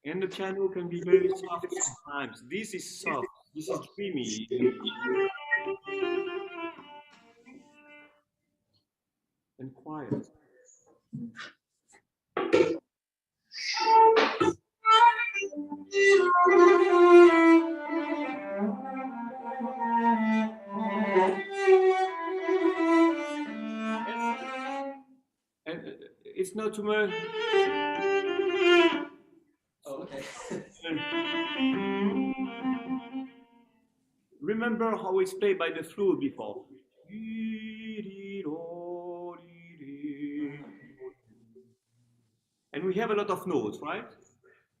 and the piano can be very soft sometimes. This is soft. This is dreamy and quiet. And it's not too much. Oh, okay. Remember how it's played by the flute before. And we have a lot of notes, right?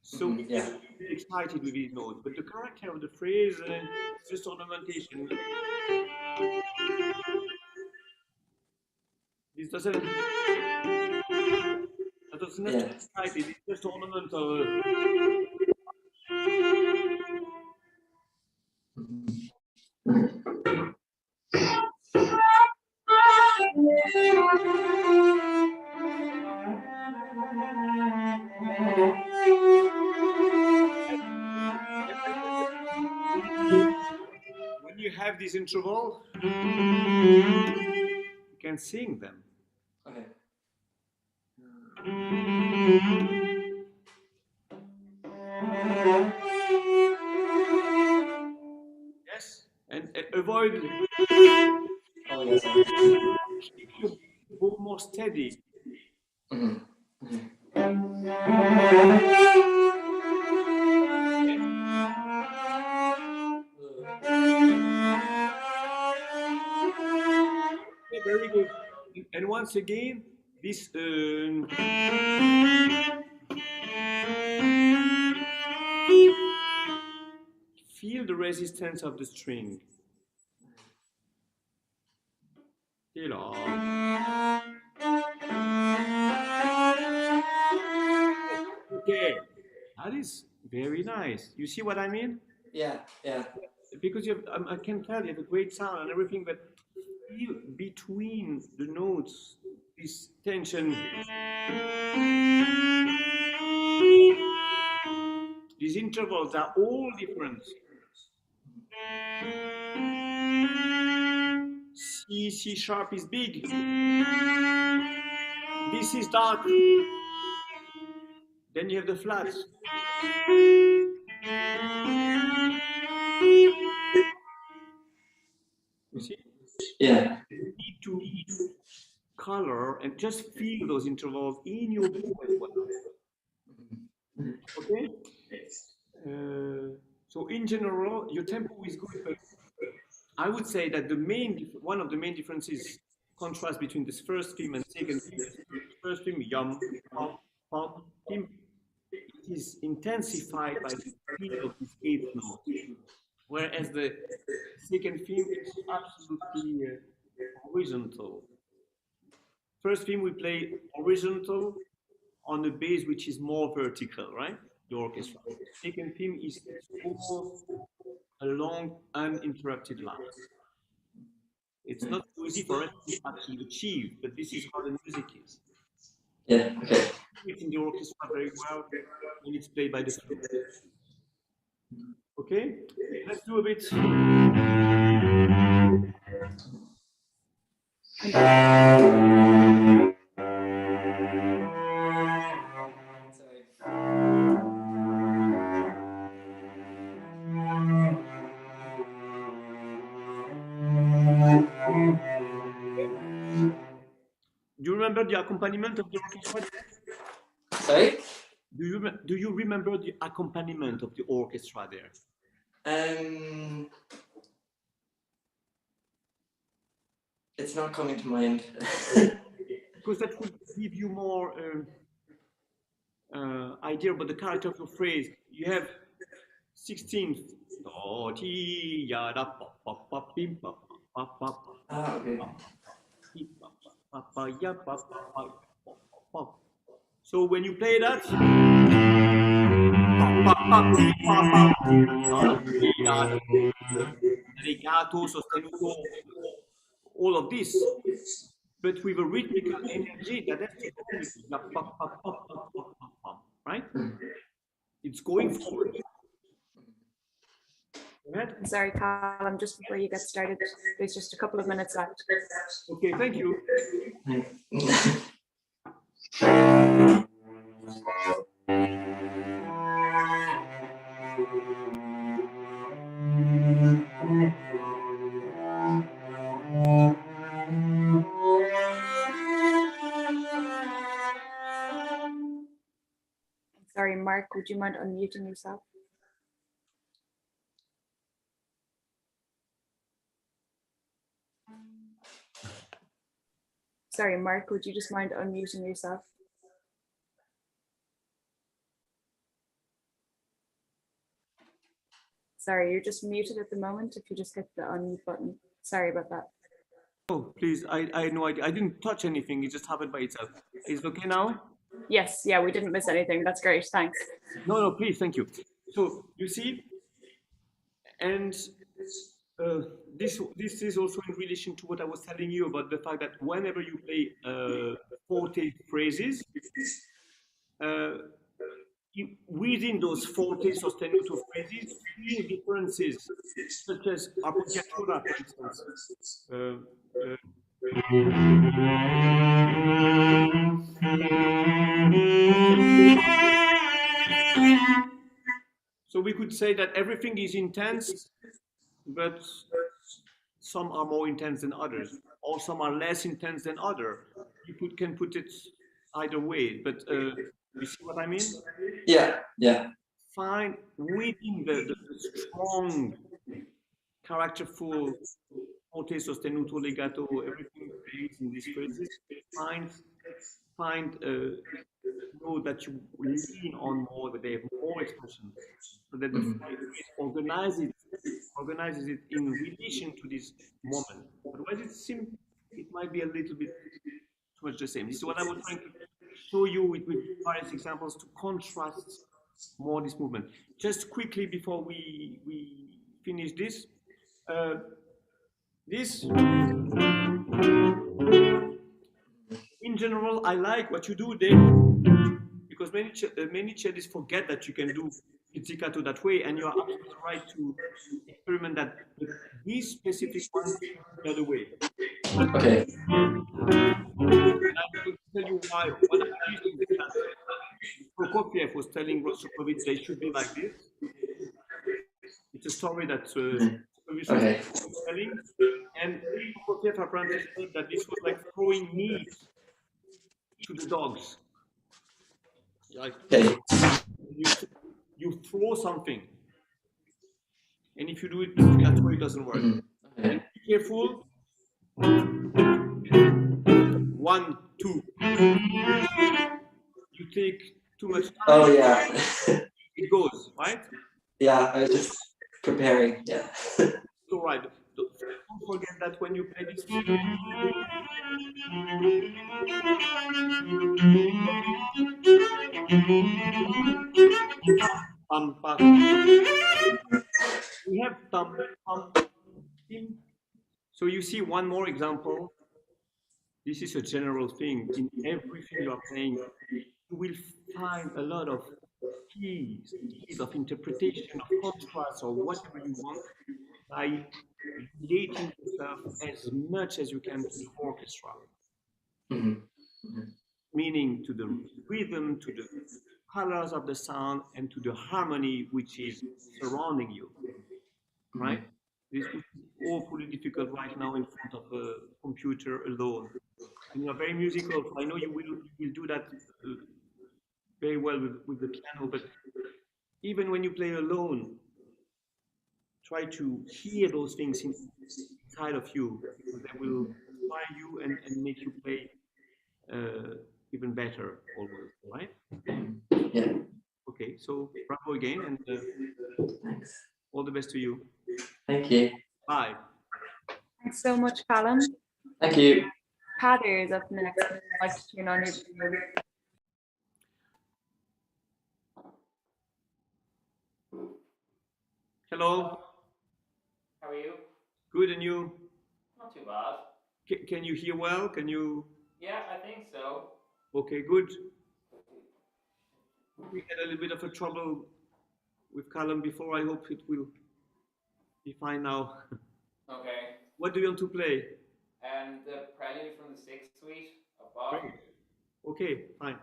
So we yeah. get excited with these notes, but the character of the phrase is just ornamentation. This doesn't excite it, it's just ornamental. When you have this interval, you can sing them. Okay. Yes, and avoid. Oh, yes. Keep your bow more steady. Okay, very good. And once again, this feel the resistance of the string. Okay, that is very nice. You see what I mean? Yeah, yeah. Because you have, I can tell you have a great sound and everything, but feel between the notes this tension. These intervals are all different. C sharp is big. This is dark. Then you have the flats. You see? Yeah. You need to color and just feel those intervals in your bow as well. Okay? So in general, your tempo is good, but I would say that one of the main differences, contrast between this first theme and second theme. First theme, yum, pom, pom, tim. It is intensified by the speed of this eighth note, whereas the second theme is absolutely horizontal. First theme we play horizontal on a bass which is more vertical, right? The orchestra. Second theme is almost a long, uninterrupted line. It's not so easy for us to actually achieve, but this is how the music is. Yeah, okay. It's in the orchestra very well when it's played by the flute. Okay, let's do a bit. Do you remember the accompaniment of the orchestra? Sorry? Do you remember the accompaniment of the orchestra there? It's not coming to mind. Because that would give you more idea about the character of your phrase. You have 16th. Okay. So when you play that, legato sostenuto, all of this, but with a rhythmical energy that has to go with the pop, pop, pop, pop, pop, pop, pop, right? It's going forward. Go ahead. I'm sorry, Callum, just before you get started, there's just a couple of minutes left. Okay, thank you. Sorry, Mark, would you mind unmuting yourself? Sorry, Mark, would you just mind unmuting yourself? Sorry, you're just muted at the moment. If you just hit the unmute button. Sorry about that. Oh, please, I know I didn't touch anything. It just happened by itself. Is it okay now? Yes, yeah, we didn't miss anything. That's great, thanks. No, please, thank you. So you see, and this is also in relation to what I was telling you about the fact that whenever you play forte phrases, within those forte sostenuto phrases, few differences, such as appoggiatura, for instance. So we could say that everything is intense, but some are more intense than others, or some are less intense than others. You can put it either way, but you see what I mean? Yeah, yeah. Find within the strong, characterful, forte, sostenuto, legato, everything there is in these phrases, know that you lean on more, that they have more expression, so that the phrase organizes it in relation to this moment. Otherwise, it might be a little bit too much the same. This is what I was trying to show you with various examples to contrast more this movement. Just quickly before we finish this, in general, I like what you do there, because many cellists forget that you can do pizzicato that way, and you are absolutely right to experiment that. But this specific one, the other way. Okay. And I'm going to tell you why. What I used to do that Prokofiev was telling Rostropovich they should be like this. It's a story that Okay. was telling, and Prokofiev apparently said that this was like throwing meat to the dogs. Like, Okay. you throw something, and if you do it that way, it doesn't work. Okay. And be careful. 1, 2. You take too much time. Oh yeah. It goes, right? Yeah, I was just preparing. Yeah. So right. Don't forget that when you play this. We have tim. So you see one more example. This is a general thing. In everything you are playing, you will find a lot of keys of interpretation, of contrast, or whatever you want, by relating yourself as much as you can to the orchestra. Meaning to the rhythm, to the colors of the sound, and to the harmony which is surrounding you, right? This is awfully difficult right now in front of a computer alone. And you are very musical, so I know you will do that very well with the piano, but even when you play alone, try to hear those things inside of you, because they will inspire you and make you play even better always, right? Yeah. Okay, so bravo again, and Thanks. all the best to you. Thank you. Bye. Thanks so much, Callum. Thank you. Padder is up next. I'd like to turn on your video. Hello. How are you? Good, and you? Not too bad. Can you hear well? Can you? Yeah, I think so. Okay, good. We had a little bit of a trouble with Callum before. I hope it will be fine now. Okay. What do you want to play? The prelude from the sixth suite of Bach. Great. Okay, fine.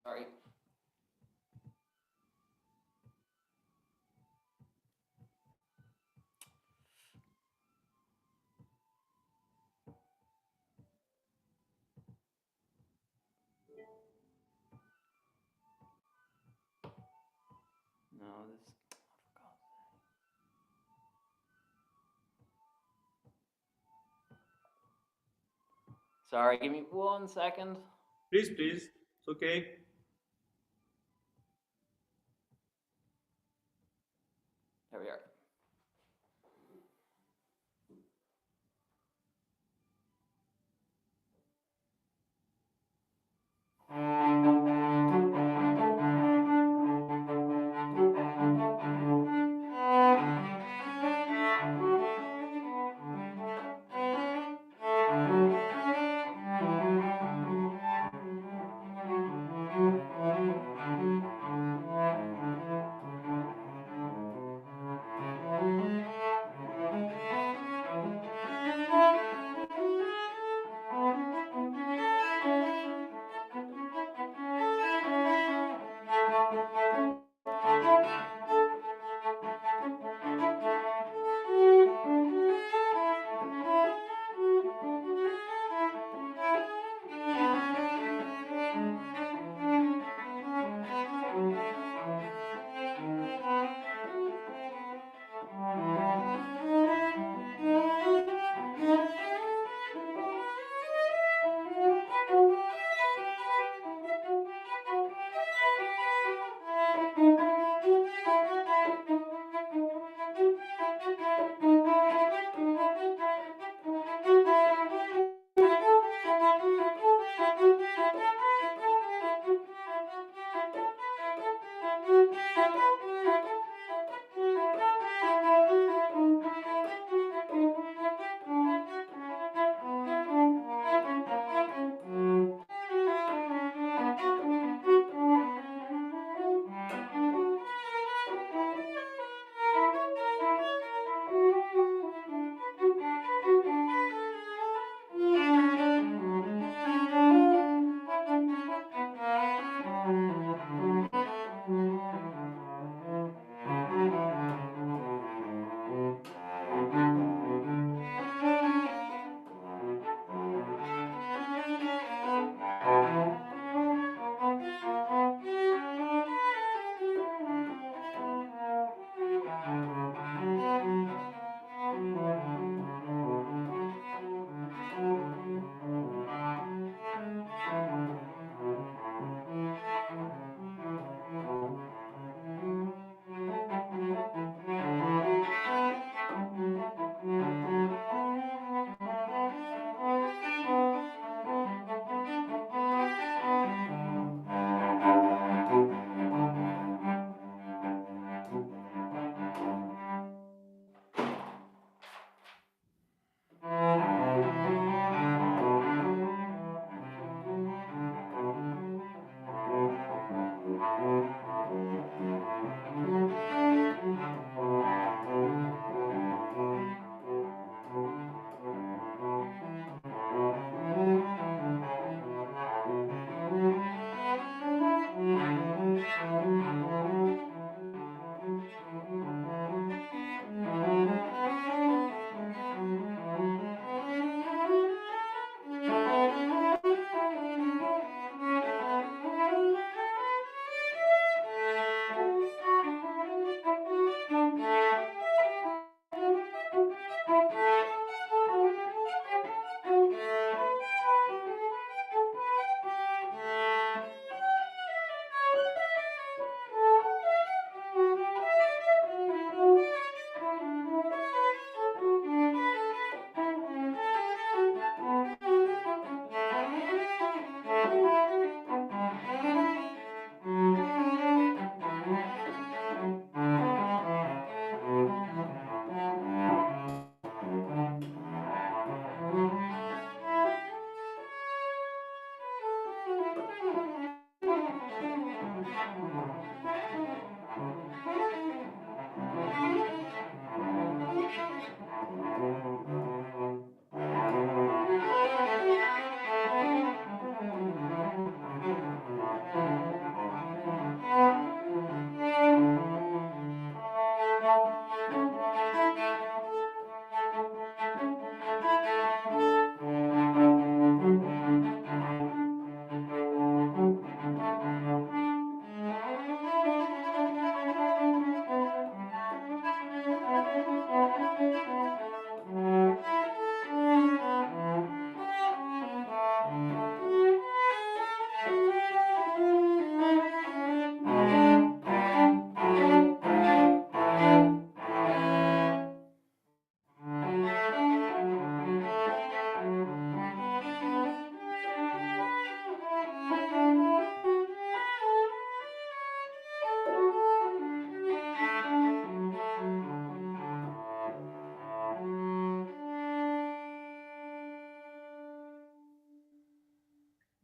Sorry. No, this. I forgot. Sorry, give me 1 second. Please, please. It's okay. There we are.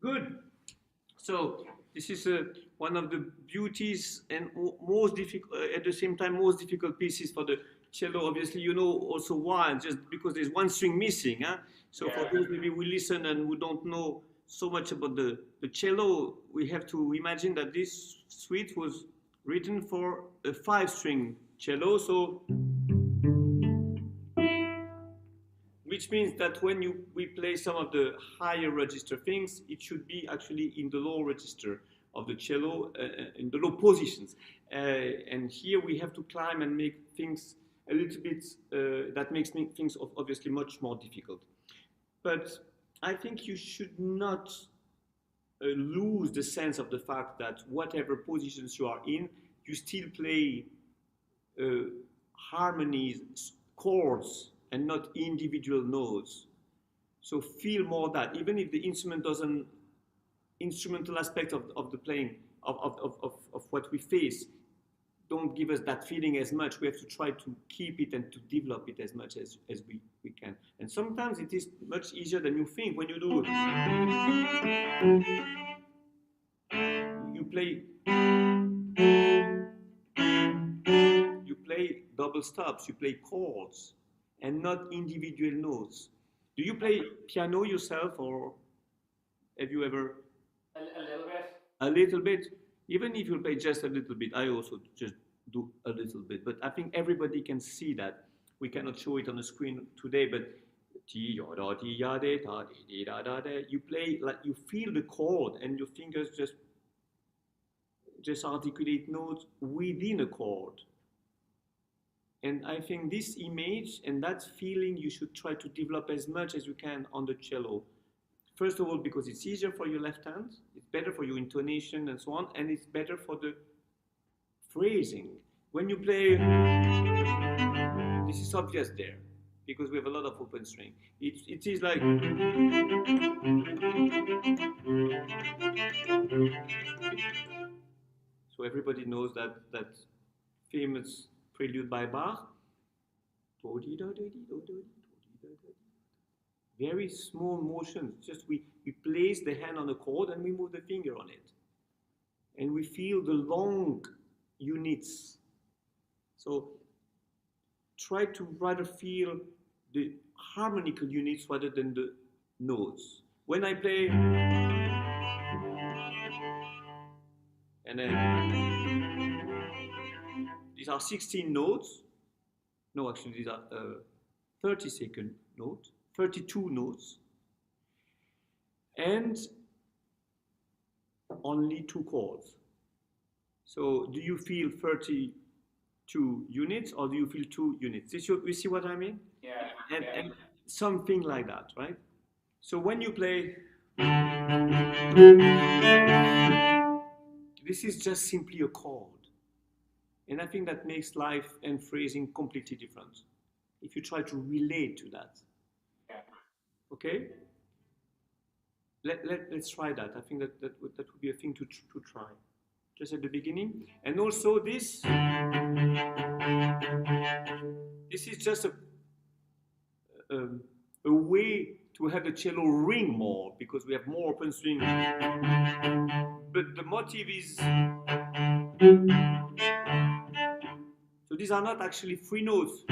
Good. So this is one of the beauties and most difficult, at the same time, most difficult pieces for the cello. Obviously, you know also why, just because there's one string missing. Huh? So for those maybe we listen and who don't know so much about the cello, we have to imagine that this suite was written for a 5-string cello. So which means that when we play some of the higher register things, it should be actually in the low register of the cello, in the low positions. And here we have to climb and make things a little bit, that makes things obviously much more difficult. But I think you should not lose the sense of the fact that whatever positions you are in, you still play harmonies, chords, and not individual notes. So feel more that, even if the instrument doesn't, instrumental aspect of the playing, of what we face, don't give us that feeling as much. We have to try to keep it and to develop it as much as we can. And sometimes it is much easier than you think. When you do, you play double stops, you play chords, and not individual notes. Do you play piano yourself, or have you ever? A little bit. A little bit? Even if you play just a little bit, I also just do a little bit. But I think everybody can see that. We cannot show it on the screen today, but you play, like you feel the chord and your fingers just articulate notes within a chord. And I think this image and that feeling you should try to develop as much as you can on the cello. First of all, because it's easier for your left hand, it's better for your intonation and so on, and it's better for the phrasing. When you play, this is obvious there, because we have a lot of open string. It is like, so everybody knows that famous prelude by Bach. Very small motions, just we place the hand on the chord and we move the finger on it. And we feel the long units. So try to rather feel the harmonical units rather than the notes. When I play, and then these are 16 notes. No, actually these are 30-second notes, 32 notes, and only 2 chords. So do you feel 32 units or do you feel 2 units? You see what I mean? Yeah. And something like that, right? So when you play, this is just simply a chord. And I think that makes life and phrasing completely different if you try to relate to that. Yeah. Okay? Let's try that. I think that would be a thing to try, just at the beginning. And also this is just a way to have the cello ring more because we have more open string. But the motive is, so these are not actually free notes.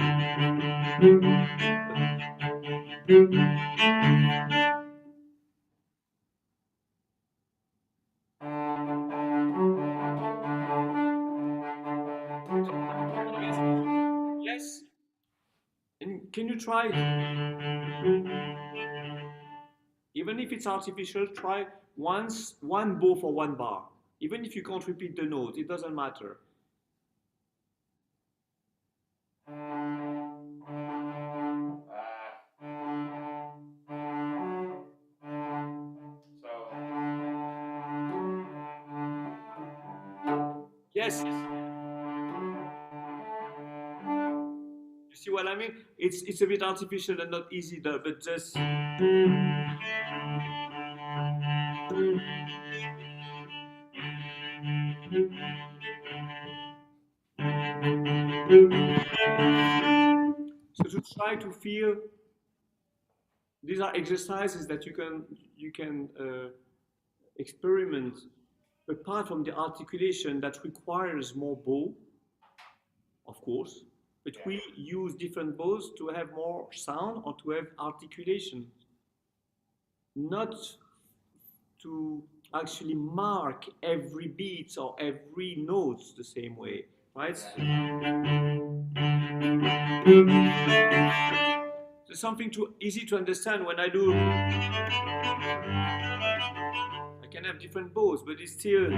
Yes. And can you try? Even if it's artificial, try once, one bow for one bar. Even if you can't repeat the note, it doesn't matter. Yes. You see what I mean? It's a bit artificial and not easy though, but just. So to try to feel, these are exercises that you can experiment apart from the articulation that requires more bow, of course, but we use different bows to have more sound or to have articulation, not to actually mark every beat or every note the same way, right? There's something too easy to understand when I do. I can have different bows, but it's still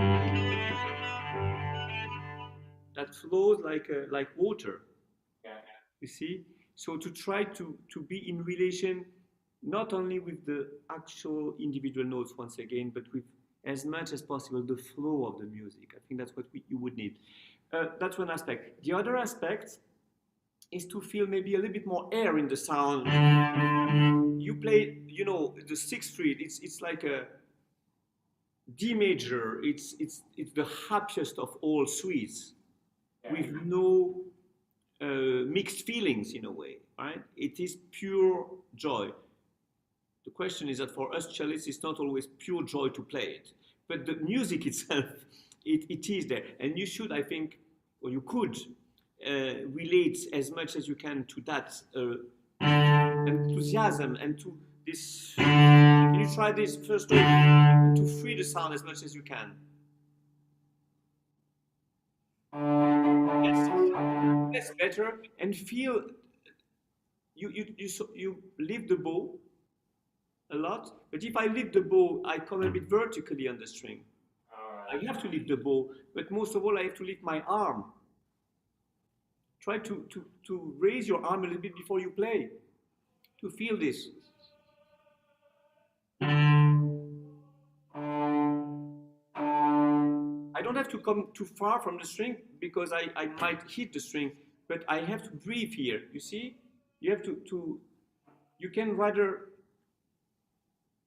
that flows like water. You see? So to try to be in relation not only with the actual individual notes once again, but with as much as possible the flow of the music. I think that's what you would need. That's one aspect. The other aspect is to feel maybe a little bit more air in the sound. You play, you know, the sixth street. It's like a D major. It's the happiest of all suites, with no mixed feelings in a way, right? It is pure joy. The question is that for us cellists, it's not always pure joy to play it, but the music itself, it is there, and you should, I think, or you could relate as much as you can to that enthusiasm and to this. Can you try this first to free the sound as much as you can? Yes, that's better, and feel you lift the bow a lot, but if I lift the bow, I come a bit vertically on the string. I have to lift the bow, but most of all, I have to lift my arm. Try to raise your arm a little bit before you play, to feel this. I don't have to come too far from the string because I might hit the string, but I have to breathe here. You see? You have to you can rather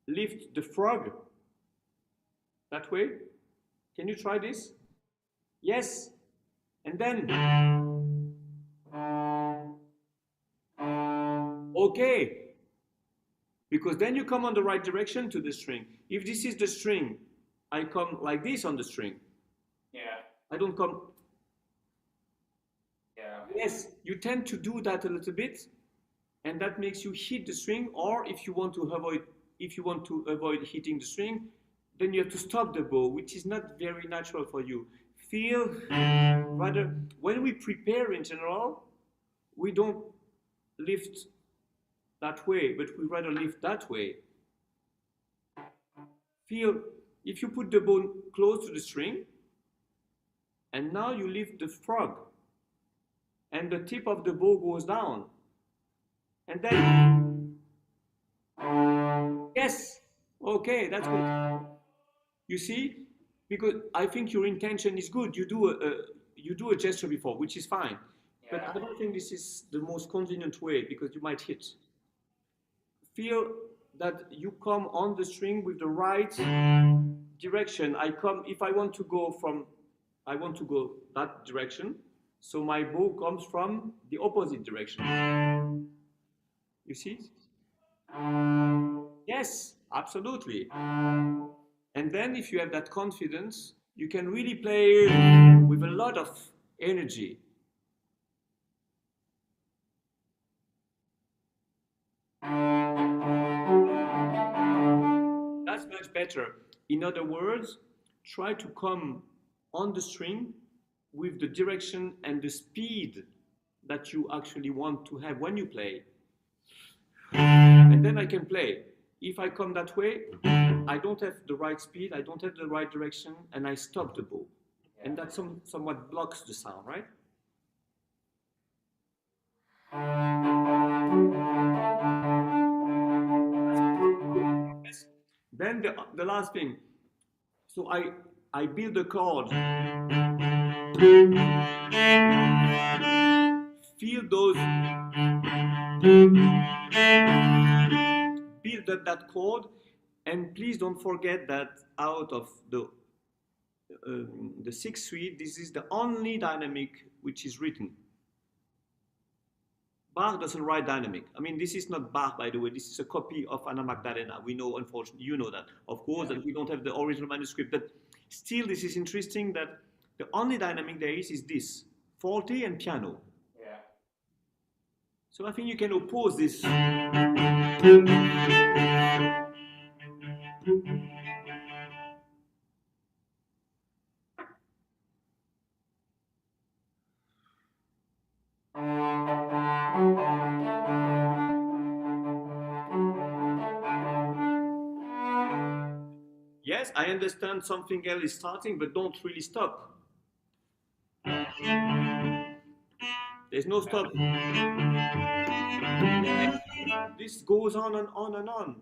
lift the frog that way. Can you try this? Yes. And then. Okay. Because then you come on the right direction to the string. If this is the string, I come like this on the string. Yeah. I don't come. Yeah. Yes, you tend to do that a little bit, and that makes you hit the string. Or if you want to avoid hitting the string, then you have to stop the bow, which is not very natural for you. Feel rather when we prepare in general, we don't lift that way, but we rather lift that way. Feel if you put the bow close to the string, and now you lift the frog, and the tip of the bow goes down, and then yes, okay, that's good. You see, because I think your intention is good. You do a gesture before, which is fine, but I don't think this is the most convenient way because you might hit. Feel that you come on the string with the right direction. If I want to go that direction, so my bow comes from the opposite direction. You see? Yes, absolutely. And then if you have that confidence, you can really play with a lot of energy. That's much better. In other words, try to come on the string with the direction and the speed that you actually want to have when you play. And then I can play. If I come that way, I don't have the right speed, I don't have the right direction, and I stop the bow. And that somewhat blocks the sound, right? Yes. Then the last thing. So I build a chord. Feel those. Build up that chord, and please don't forget that out of the sixth suite, this is the only dynamic which is written. Bach doesn't write dynamic. I mean, this is not Bach, by the way. This is a copy of Anna Magdalena. We know, unfortunately, you know that, of course, that we don't have the original manuscript. But still, this is interesting that the only dynamic there is this, forte and piano. Yeah. So I think you can oppose this. Yes, I understand something else is starting, but don't really stop. There's no stop. This goes on and on and on.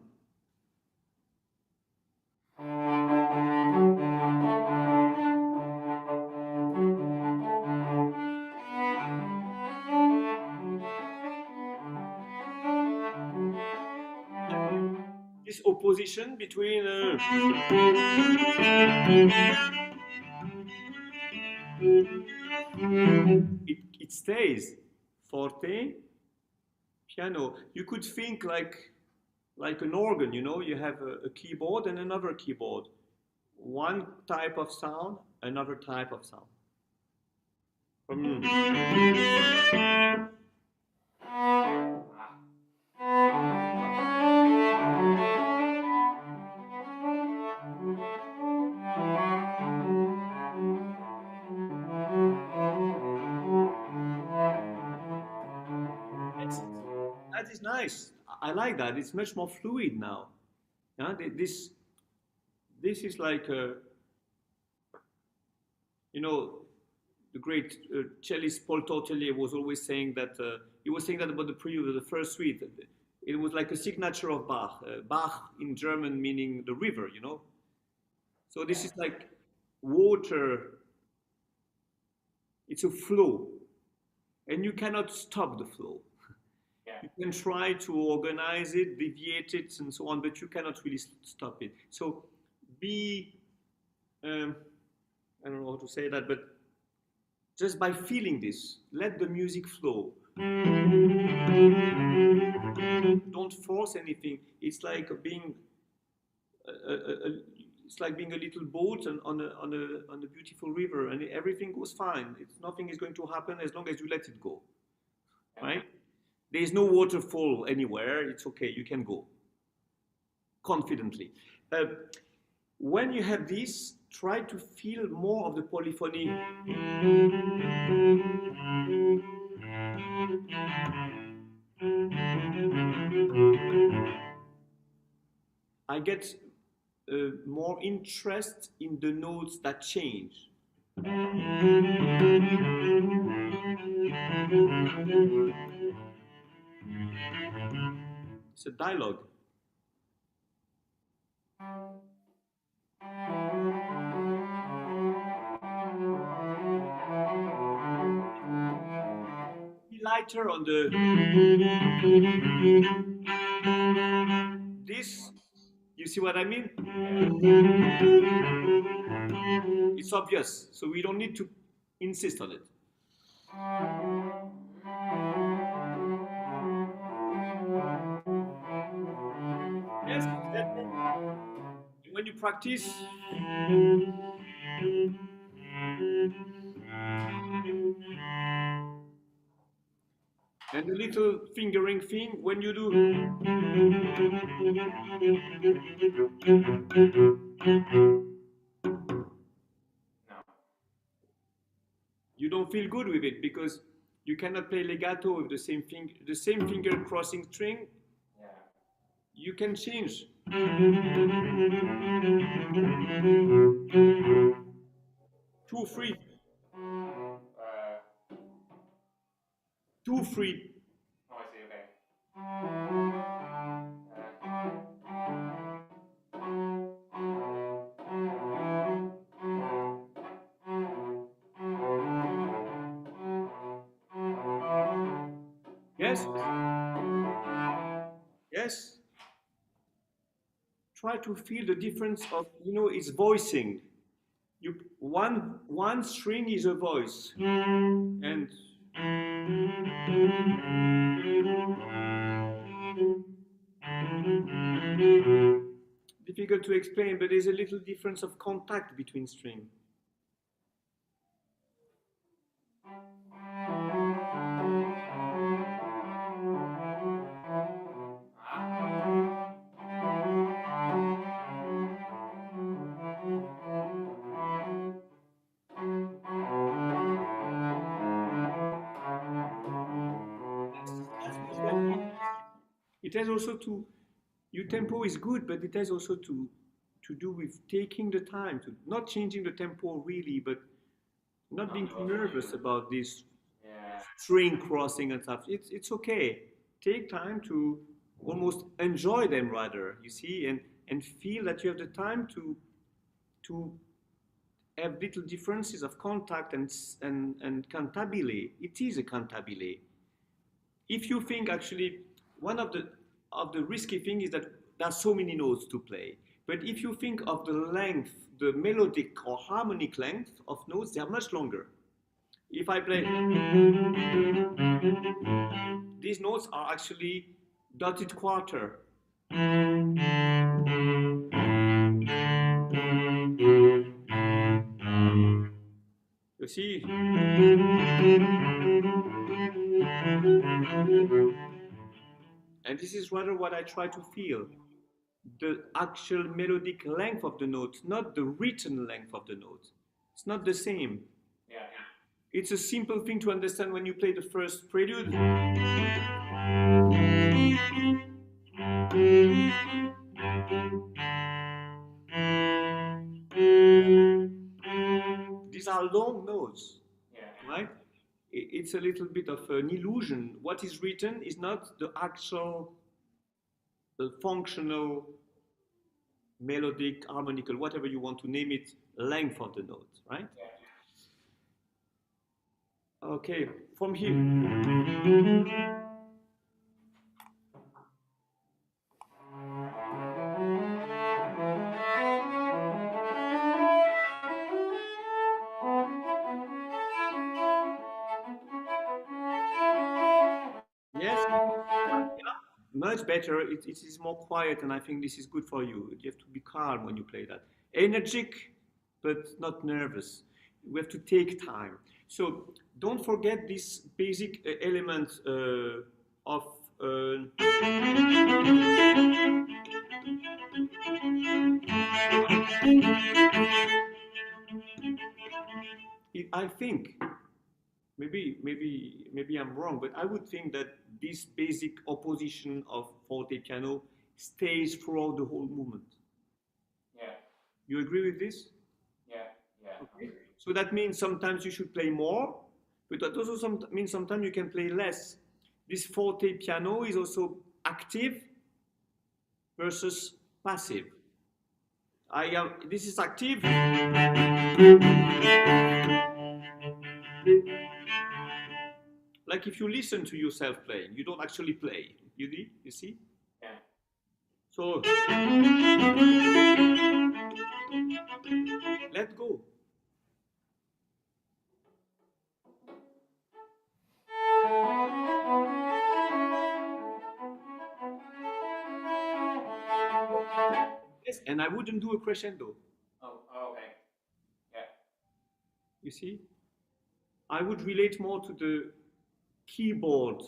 This opposition between it stays forte, piano. You could think like an organ, you know, you have a keyboard and another keyboard. One type of sound, another type of sound. That is nice. I like that. It's much more fluid now. Yeah, this is like you know, the great cellist Paul Tortelier was always saying that he was saying that about the prelude of the first suite. It was like a signature of Bach. Bach in German meaning the river, you know. So this is like water. It's a flow, and you cannot stop the flow. Yeah. You can try to organize it, deviate it, and so on, but you cannot really stop it. So be, I don't know how to say that, but just by feeling this, let the music flow. Don't force anything. It's like being it's like being a little boat on a beautiful river, and everything goes fine. Nothing is going to happen as long as you let it go, right? There is no waterfall anywhere. It's okay. You can go confidently. When you have this, try to feel more of the polyphony. I get more interest in the notes that change. It's a dialogue. Be lighter on the this. You see what I mean? It's obvious, so we don't need to insist on it. when you practice, and the little fingering thing when you do, No. you don't feel good with it because you cannot play legato with the same finger crossing string. Yeah. You can change. 2-3, Uh, 2-3. oh, I see. Okay. Yes, yes. Try to feel the difference of, it's voicing. One string is a voice, and difficult to explain, but there's a little difference of contact between string. It has also to, your tempo is good, but it has also to do with taking the time, to not changing the tempo really, but not being too nervous about this Yeah. string crossing and stuff. It's okay. Take time to almost enjoy them rather, you see, and feel that you have the time to have little differences of contact and cantabile. It is a cantabile. If you think actually one of the risky thing is that there are so many notes to play. But if you think of the length, the melodic or harmonic length of notes, they are much longer. If I play, these notes are actually dotted quarter. You see? And this is rather what I try to feel. The actual melodic length of the note, not the written length of the note. It's not the same. Yeah. It's a simple thing to understand when you play the first prelude. These are long notes, Yeah. right? It's a little bit of an illusion. What is written is not the actual functional, melodic, harmonical, whatever you want to name it, length of the note, right? Yeah. Okay, from here. Yes, much better. It is more quiet, and I think this is good for you. You have to be calm when you play that. Energetic, but not nervous. We have to take time. So don't forget this basic element of. I think maybe I'm wrong, but I would think that this basic opposition of forte piano stays throughout the whole movement. Yeah. You agree with this? Yeah. Yeah. Okay. So that means sometimes you should play more, but that also means sometimes you can play less. This forte piano is also active versus passive. This is active. Like if you listen to yourself playing, you don't actually play. You see? Yeah. So let go. Yes, and I wouldn't do a crescendo. Oh, okay. Yeah. You see? I would relate more to the keyboard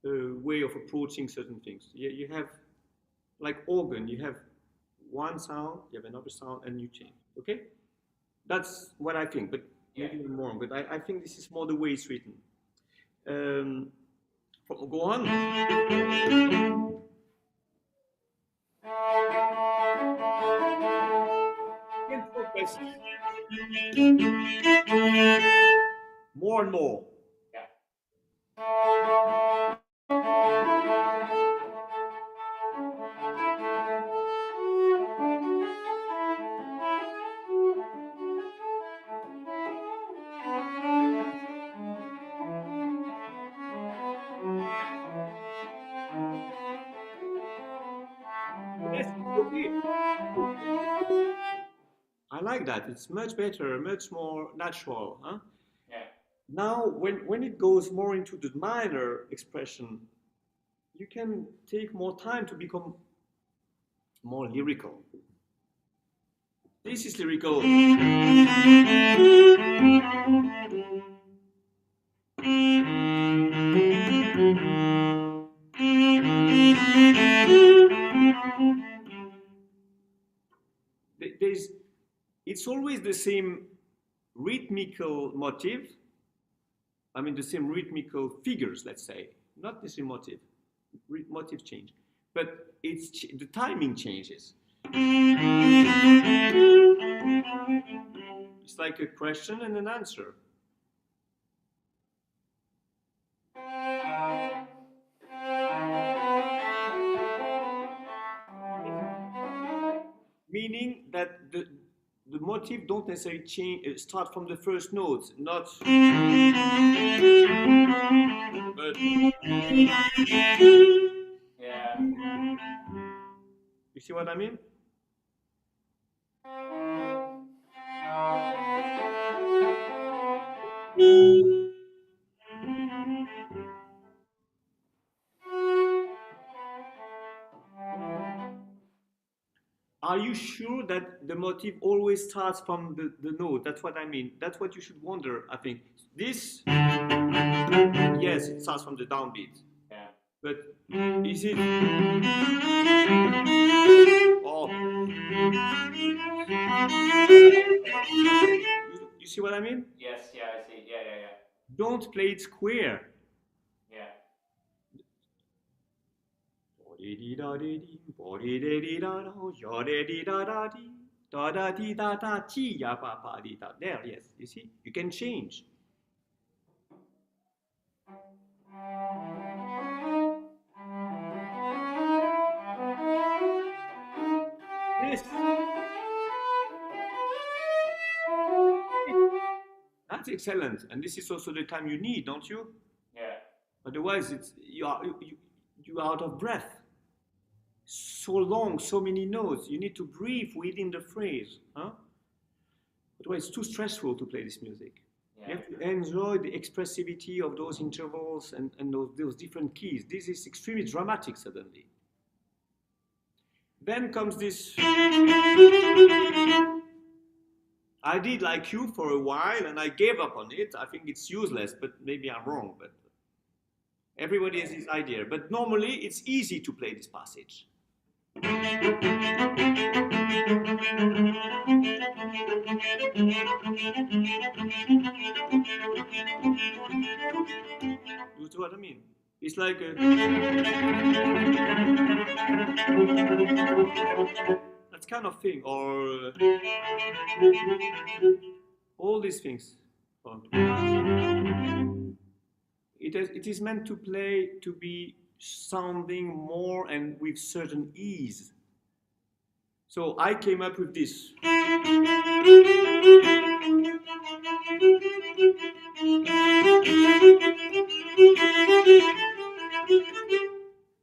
way of approaching certain things. You have, like organ, you have one sound, you have another sound, and you change. Okay? That's what I think, but maybe I'm wrong. But I think this is more the way it's written. Go on. In progress. More and more. Yeah. Yes, okay. I like that. It's much better, much more natural. Huh? Yeah. Now, when it goes more into the minor expression, you can take more time to become more lyrical. This is lyrical. It's always the same rhythmical motive. I mean, the same rhythmical figures, let's say, not the same motive. Motive change, but the timing changes. It's like a question and an answer. Meaning that the motive don't necessarily change, start from the first notes, not. But Yeah. you see what I mean? Are you sure that the motive always starts from the note? That's what I mean. That's what you should wonder, I think. This, yes, it starts from the downbeat. Yeah. But is it? Oh. You see what I mean? Yes, yeah, I see. Yeah, yeah, yeah. Don't play it square. Yeah. There, yes. You see, you can change. This. That's excellent, and this is also the time you need, don't you? Yeah. Otherwise, you are out of breath. So long, so many notes. You need to breathe within the phrase, huh? Otherwise, it's too stressful to play this music. Yeah. You have to enjoy the expressivity of those intervals and those different keys. This is extremely dramatic suddenly. Then comes this. I did like you for a while and I gave up on it. I think it's useless, but maybe I'm wrong. But everybody has his idea. But normally it's easy to play this passage. You see what I mean? It's like a. That kind of thing, or all these things. It is meant to play, to be sounding more and with certain ease. So I came up with this.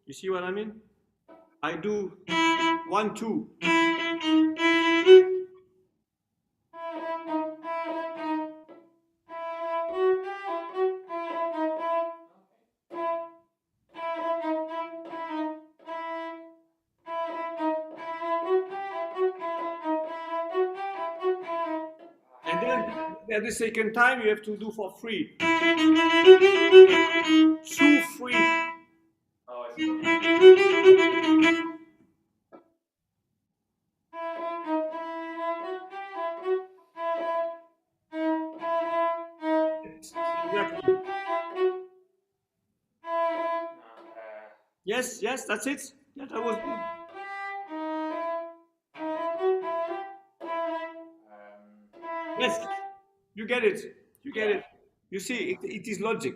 You see what I mean? I do 1, 2. And then at the second time, you have to do for 3. 2, 3. Oh, I see. Exactly. No, Yes, yes, that's it. Yeah, that was good. Yes, you get it. You get it. You see, it is logic.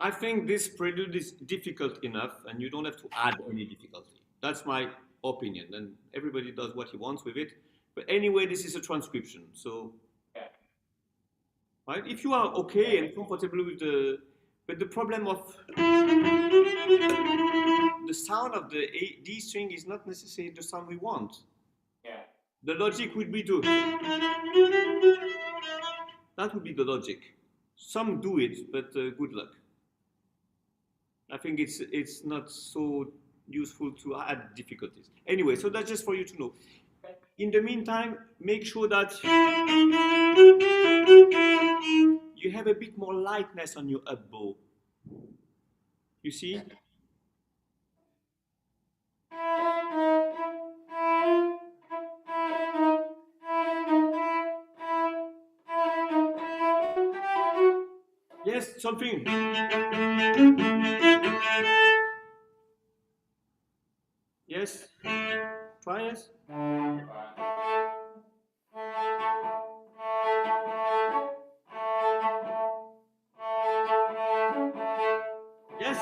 I think this prelude is difficult enough, and you don't have to add any difficulty. That's my opinion, and everybody does what he wants with it. But anyway, this is a transcription, so yeah. right. If you are okay and comfortable with but the problem of the sound of the D string is not necessarily the sound we want. Yeah. The logic would be to. That would be the logic. Some do it, but good luck. I think it's not so useful to add difficulties. Anyway, so that's just for you to know. In the meantime, make sure that you have a bit more lightness on your up bow. You see? Yes, something. Yes. Try it. Yes.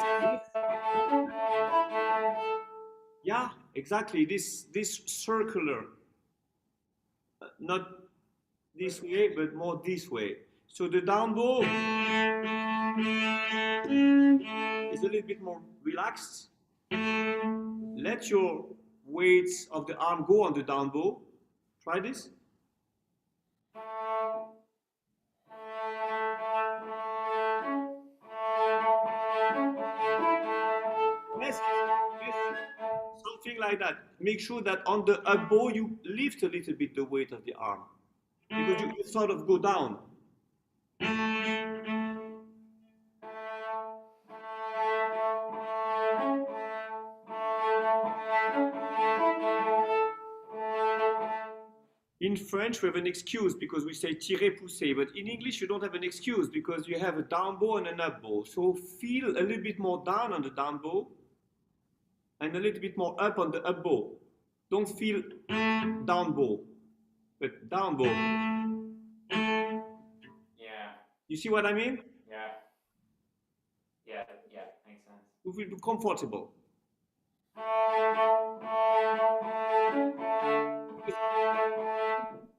Yeah, exactly. This circular, not this way, but more this way. So the down bow is a little bit more relaxed. Let your weight of the arm go on the down bow. Try this. Yes, yes, something like that. Make sure that on the up bow you lift a little bit the weight of the arm, because you sort of go down. In French, we have an excuse because we say tirer, pousser, but in English, you don't have an excuse because you have a down bow and an up bow. So feel a little bit more down on the down bow and a little bit more up on the up bow. Don't feel down bow, but down bow. Yeah. You see what I mean? Yeah. Yeah. Yeah. Makes sense. You feel comfortable.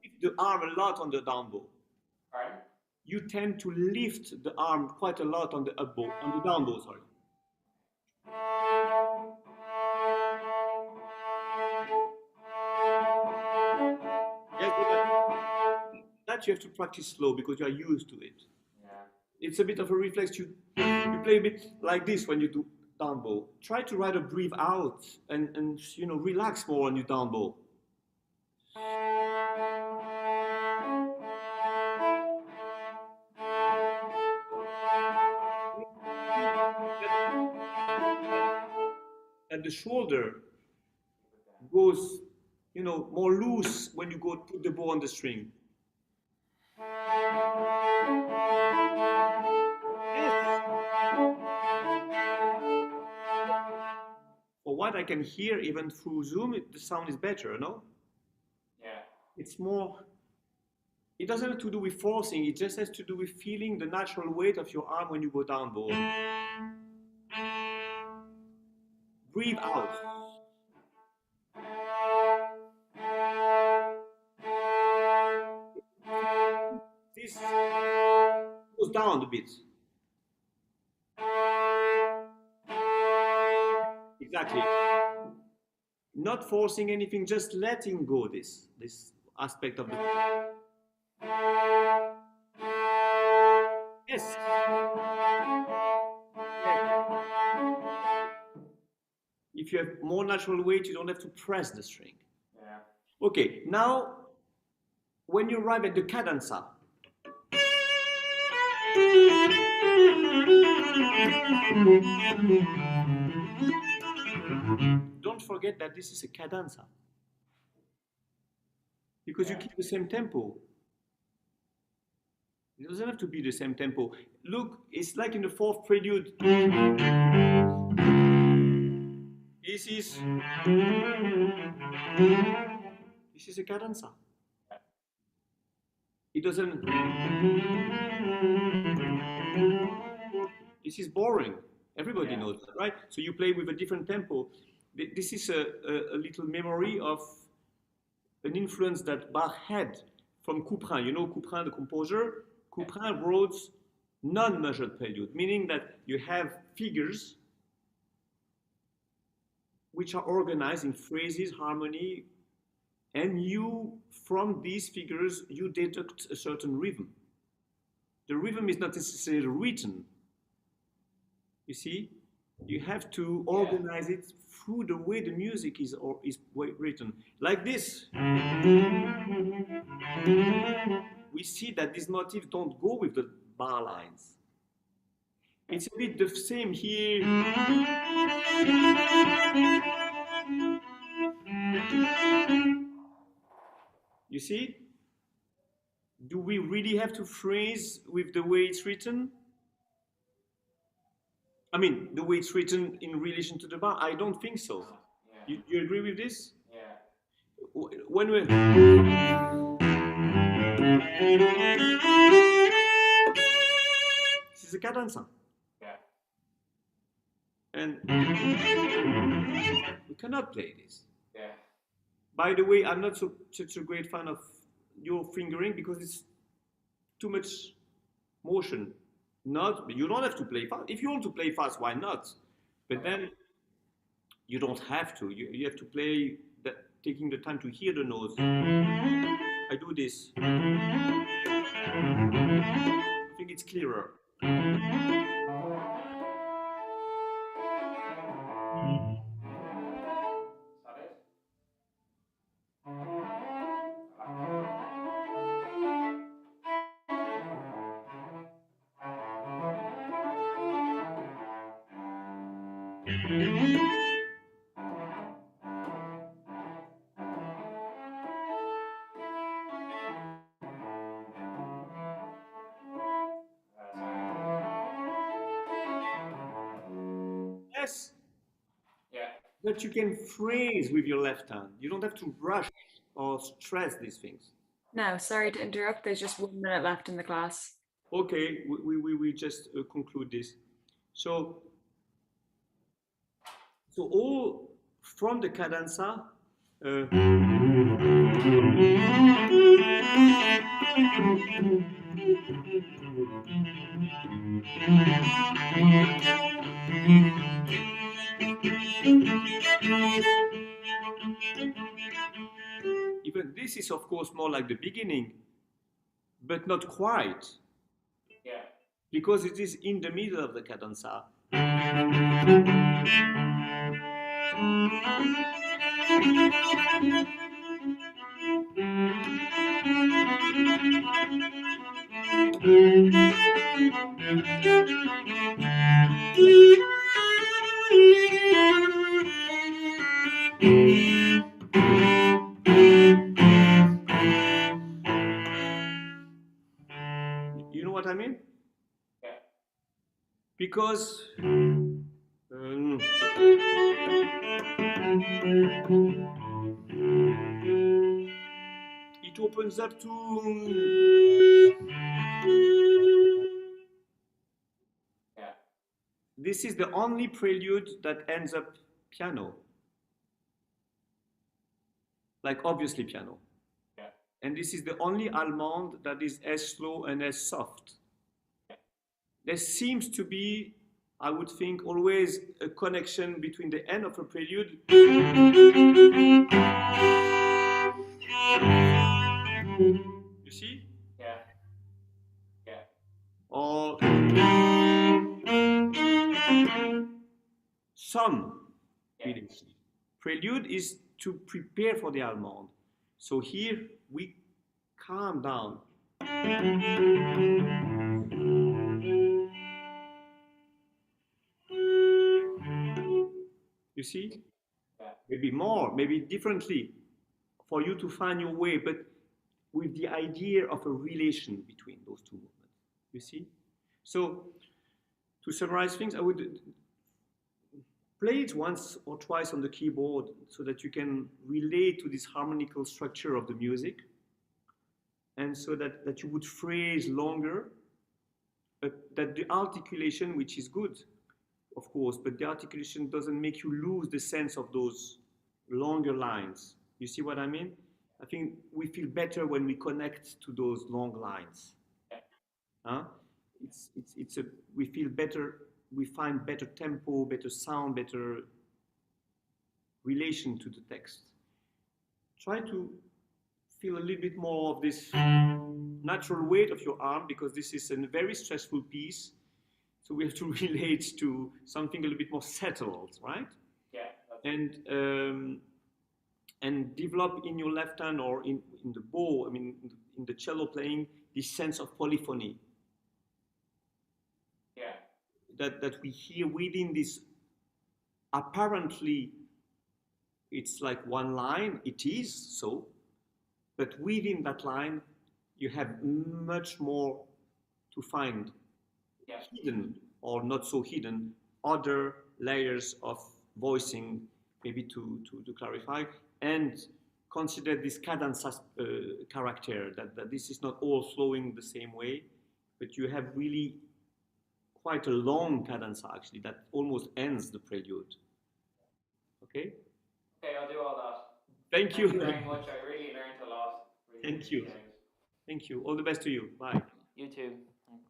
Lift the arm a lot on the down bow. Pardon? You tend to lift the arm quite a lot on the up bow, on the down bow, sorry. Yes, that you have to practice slow because you are used to it. Yeah. It's a bit of a reflex. You play a bit like this when you do down bow. Try to rather breathe out and you know, relax more on your down bow. And the shoulder goes, you know, more loose when you go put the bow on the string. Yes. For what I can hear, even through Zoom, the sound is better, no? Yeah. It's more, it doesn't have to do with forcing, it just has to do with feeling the natural weight of your arm when you go down bow. Breathe out. This goes down a bit. Exactly. Not forcing anything, just letting go this aspect of the. Yes. If you have more natural weight, you don't have to press the string. Yeah. Okay, now when you arrive at the cadenza, don't forget that this is a cadenza, because you keep the same tempo. It doesn't have to be the same tempo. Look, it's like in the fourth prelude. This is a cadenza. It doesn't. This is boring. Everybody knows that, right? So you play with a different tempo. This is a little memory of an influence that Bach had from Couperin. You know Couperin, the composer? Couperin wrote non-measured prelude, meaning that you have figures which are organized in phrases, harmony, and you, from these figures, you deduct a certain rhythm. The rhythm is not necessarily written. You see, you have to organize it through the way the music is written. Like this. We see that these motifs don't go with the bar lines. It's a bit the same here. You see? Do we really have to phrase with the way it's written? I mean, the way it's written in relation to the bar? I don't think so. Yeah. You agree with this? Yeah. When we... This is a cadenza. Yeah. And we cannot play this. Yeah. By the way, I'm not such a great fan of your fingering because it's too much motion. You don't have to play fast. If you want to play fast, why not? But then you don't have to. You have to play taking the time to hear the notes. I do this. I think it's clearer. Yes. Yeah. That you can phrase with your left hand. You don't have to rush or stress these things. No, sorry to interrupt. There's just 1 minute left in the class. Okay, we just conclude this. So all from the cadenza. Even this is, of course, more like the beginning, but not quite. Yeah. Because it is in the middle of the cadenza. You know what I mean? Yeah. Because it opens up to this is the only prelude that ends up piano. Like obviously piano. Yeah. And this is the only Allemande that is as slow and as soft. Yeah. There seems to be, I would think, always a connection between the end of a prelude you see? Yeah. Yeah. Or some feelings. Prelude is to prepare for the Allemande. So here we calm down. You see? Maybe more, maybe differently, for you to find your way, but with the idea of a relation between those two movements. You see? So, to summarize things, I would play it once or twice on the keyboard so that you can relate to this harmonical structure of the music, and so that you would phrase longer, but that the articulation, which is good, of course, but the articulation doesn't make you lose the sense of those longer lines. You see what I mean? I think we feel better when we connect to those long lines. Huh? We feel better, we find better tempo, better sound, better relation to the text. Try to feel a little bit more of this natural weight of your arm, because this is a very stressful piece. So we have to relate to something a little bit more settled, right? Yeah. And develop in your left hand or in the bow, I mean, in the cello playing, this sense of polyphony. Yeah. That we hear within this, apparently, it's like one line, it is so, but within that line, you have much more to find. Yeah. Hidden or not so hidden, other layers of voicing, maybe to clarify, and consider this cadence character, that this is not all flowing the same way, but you have really quite a long cadence actually that almost ends the prelude. Okay? Okay, I'll do all that. Thank you. Thank you very much. I really learned a lot. Really Thank you. Thank you. All the best to you. Bye. You too. Thanks.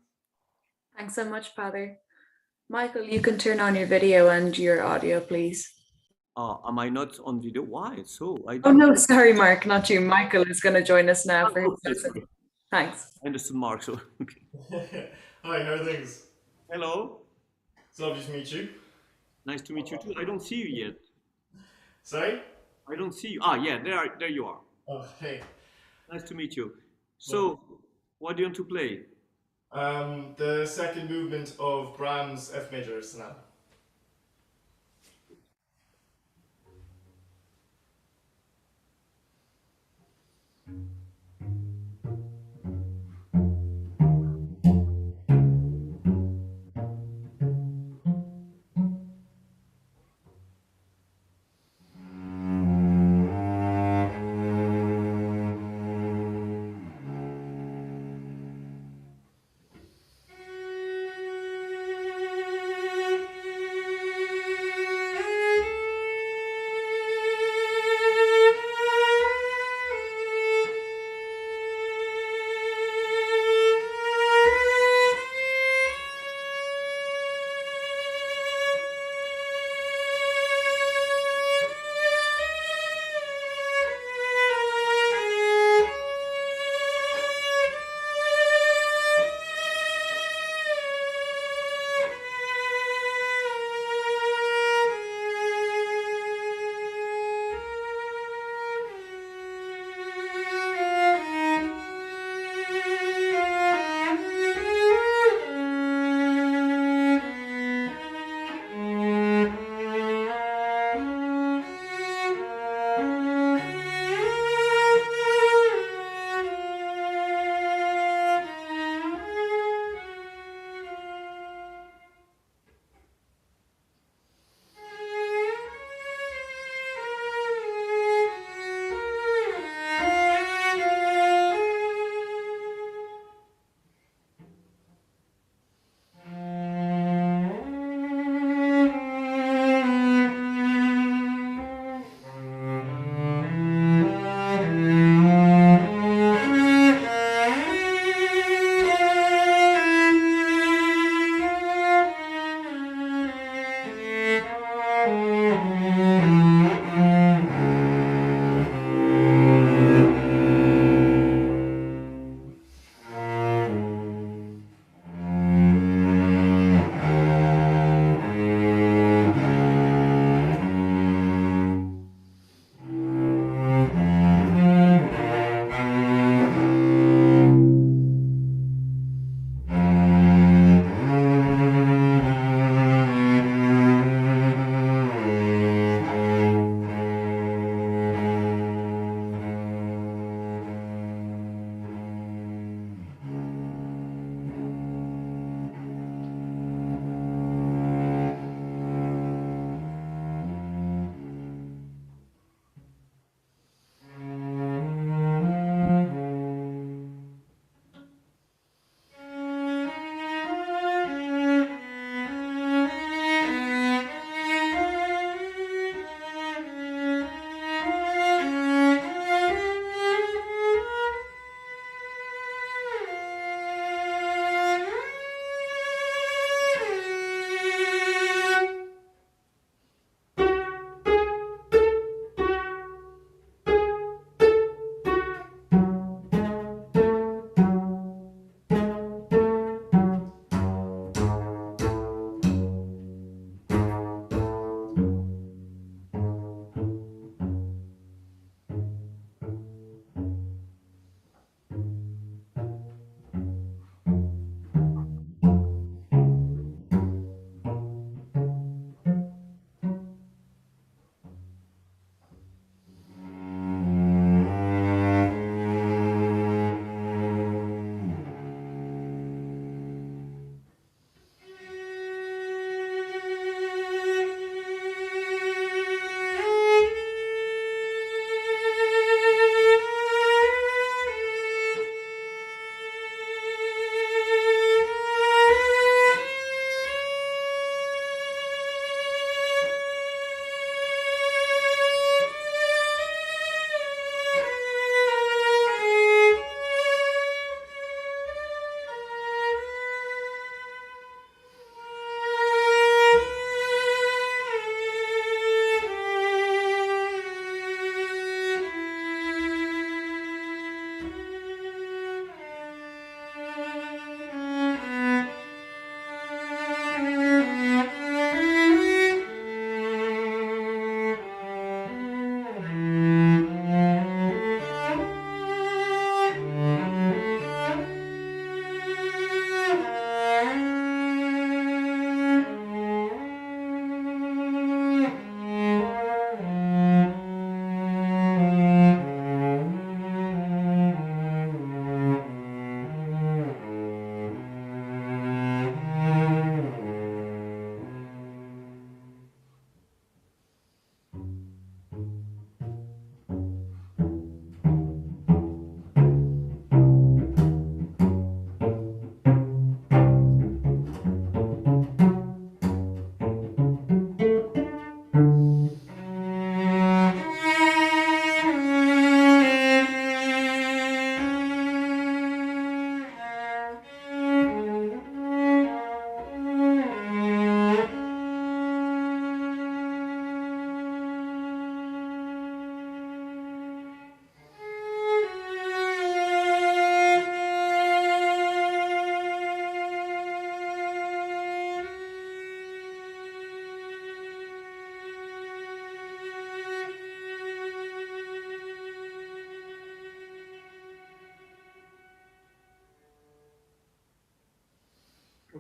Thanks so much, Father. Michael, you can turn on your video and your audio, please. Am I not on video? Why? Oh no, sorry, Mark, not you. Michael is going to join us now for his lesson. Thanks. I understood Mark, so okay. Hi, how are things? Hello. It's lovely to meet you. Nice to meet you too. I don't see you yet. Sorry? I don't see you. Yeah, there you are. Oh, hey. Nice to meet you. So, what do you want to play? The second movement of Brahms' F major sonata.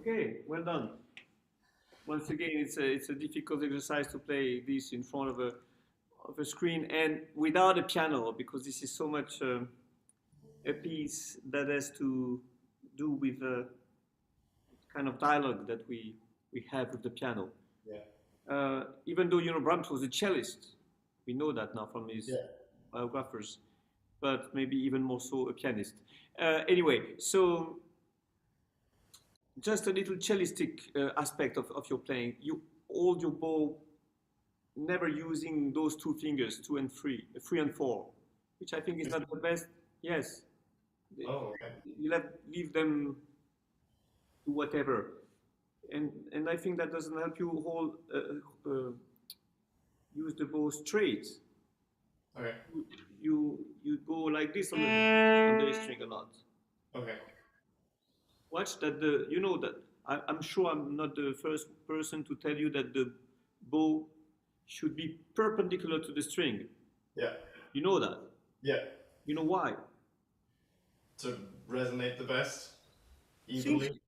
Okay, well done. Once again, it's a difficult exercise to play this in front of a screen and without a piano, because this is so much a piece that has to do with a kind of dialogue that we have with the piano. Yeah. Even though, you know, Brahms was a cellist, we know that now from his biographers, but maybe even more so a pianist. Anyway, so just a little cellistic aspect of your playing. You hold your bow never using those two fingers, 2 and 3, 3 and 4, which I think is not the best. Yes. Oh, okay. You leave them to whatever. And I think that doesn't help you hold, use the bow straight. Okay. You go like this on the string a lot. Okay. Watch that you know that I'm sure I'm not the first person to tell you that the bow should be perpendicular to the string. Yeah. You know that. Yeah. You know why? To resonate the best, evenly.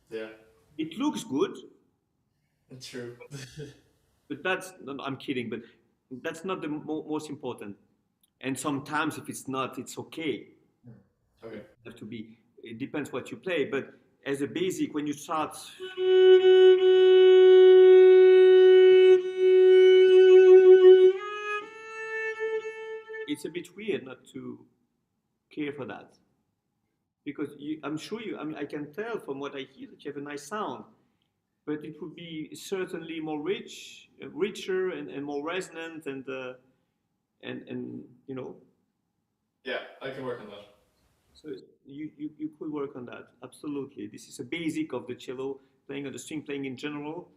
Yeah. It looks good, True. but that's no, I'm kidding. But that's not the most important. And sometimes if it's not, it's okay. Okay. It have to be. It depends what you play. But as a basic, when you start. It's a bit weird not to care for that, because I'm sure you. I mean, I can tell from what I hear that you have a nice sound, but it would be certainly more richer and more resonant and you know. Yeah, I can work on that. So you could work on that, absolutely. This is a basic of the cello playing, or the string playing in general.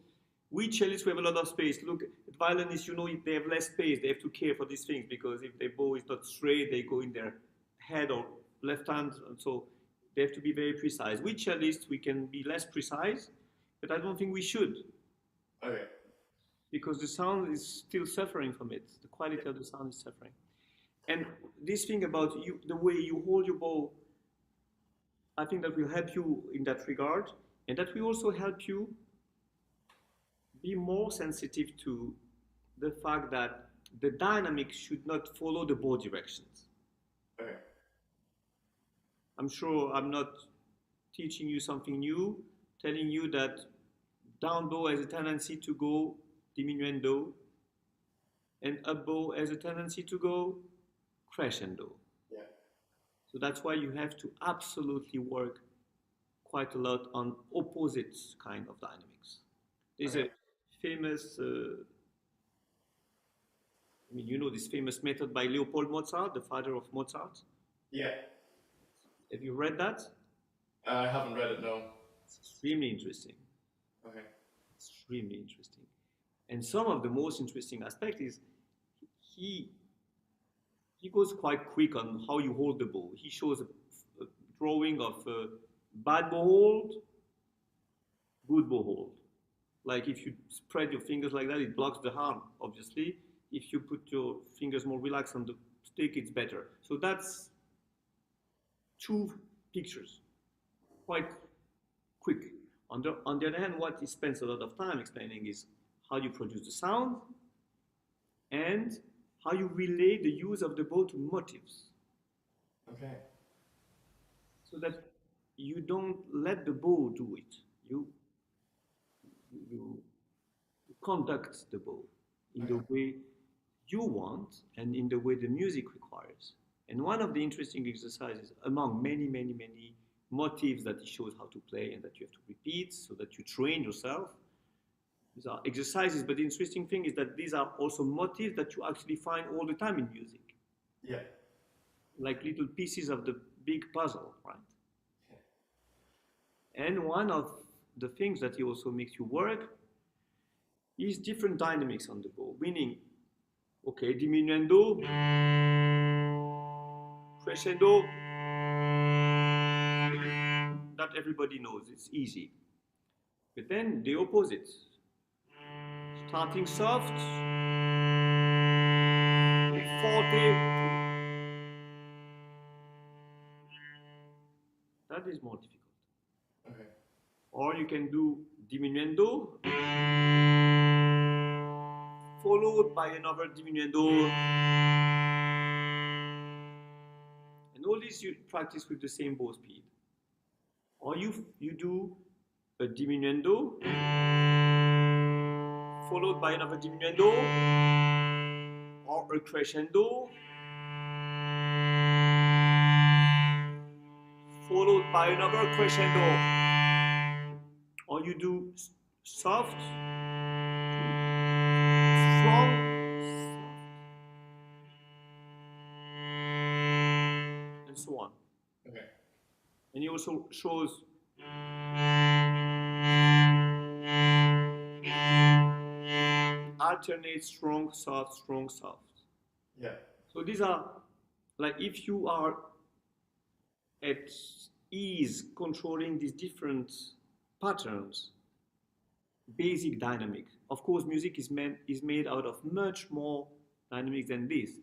We cellists, we have a lot of space. Look, at violinists, you know, if they have less space, they have to care for these things, because if their bow is not straight, they go in their head or left hand, and so they have to be very precise. We cellists, we can be less precise, but I don't think we should. Okay. Because the sound is still suffering from it. The quality of the sound is suffering. And this thing about you, the way you hold your bow, I think that will help you in that regard, and that will also help you be more sensitive to the fact that the dynamics should not follow the bow directions. Okay. I'm sure I'm not teaching you something new, telling you that down bow has a tendency to go diminuendo, and up bow has a tendency to go crescendo. Yeah. So that's why you have to absolutely work quite a lot on opposite kind of dynamics. There's a famous, I mean, you know this famous method by Leopold Mozart, the father of Mozart. Yeah. Have you read that? I haven't read it, no. It's extremely interesting. Okay. Extremely interesting. And some of the most interesting aspect is he goes quite quick on how you hold the bow. He shows a drawing of a bad bow hold, good bow hold. Like if you spread your fingers like that, it blocks the arm, obviously. If you put your fingers more relaxed on the stick, it's better. So that's 2 pictures, quite quick. On the other hand, what he spends a lot of time explaining is how you produce the sound and how you relate the use of the bow to motives. Okay. So that you don't let the bow do it. You conduct the bow in the way you want and in the way the music requires. And one of the interesting exercises, among many, many, many motifs that he shows how to play and that you have to repeat so that you train yourself, these are exercises, but the interesting thing is that these are also motifs that you actually find all the time in music. Yeah. Like little pieces of the big puzzle, right? And one of the things that he also makes you work is different dynamics on the bow, meaning, okay, diminuendo, crescendo, that everybody knows, it's easy. But then the opposite, starting soft, forte, that is more difficult. Okay. Or you can do diminuendo, followed by another diminuendo. And all these you practice with the same bow speed. Or you do a diminuendo, followed by another diminuendo, or a crescendo, followed by another crescendo. Or you do soft, strong, soft, and so on. Okay. And he also shows alternate strong, soft, strong, soft. Yeah. So these are, like, if you are at ease controlling these different patterns, basic dynamic. Of course, music is made out of much more dynamics than this.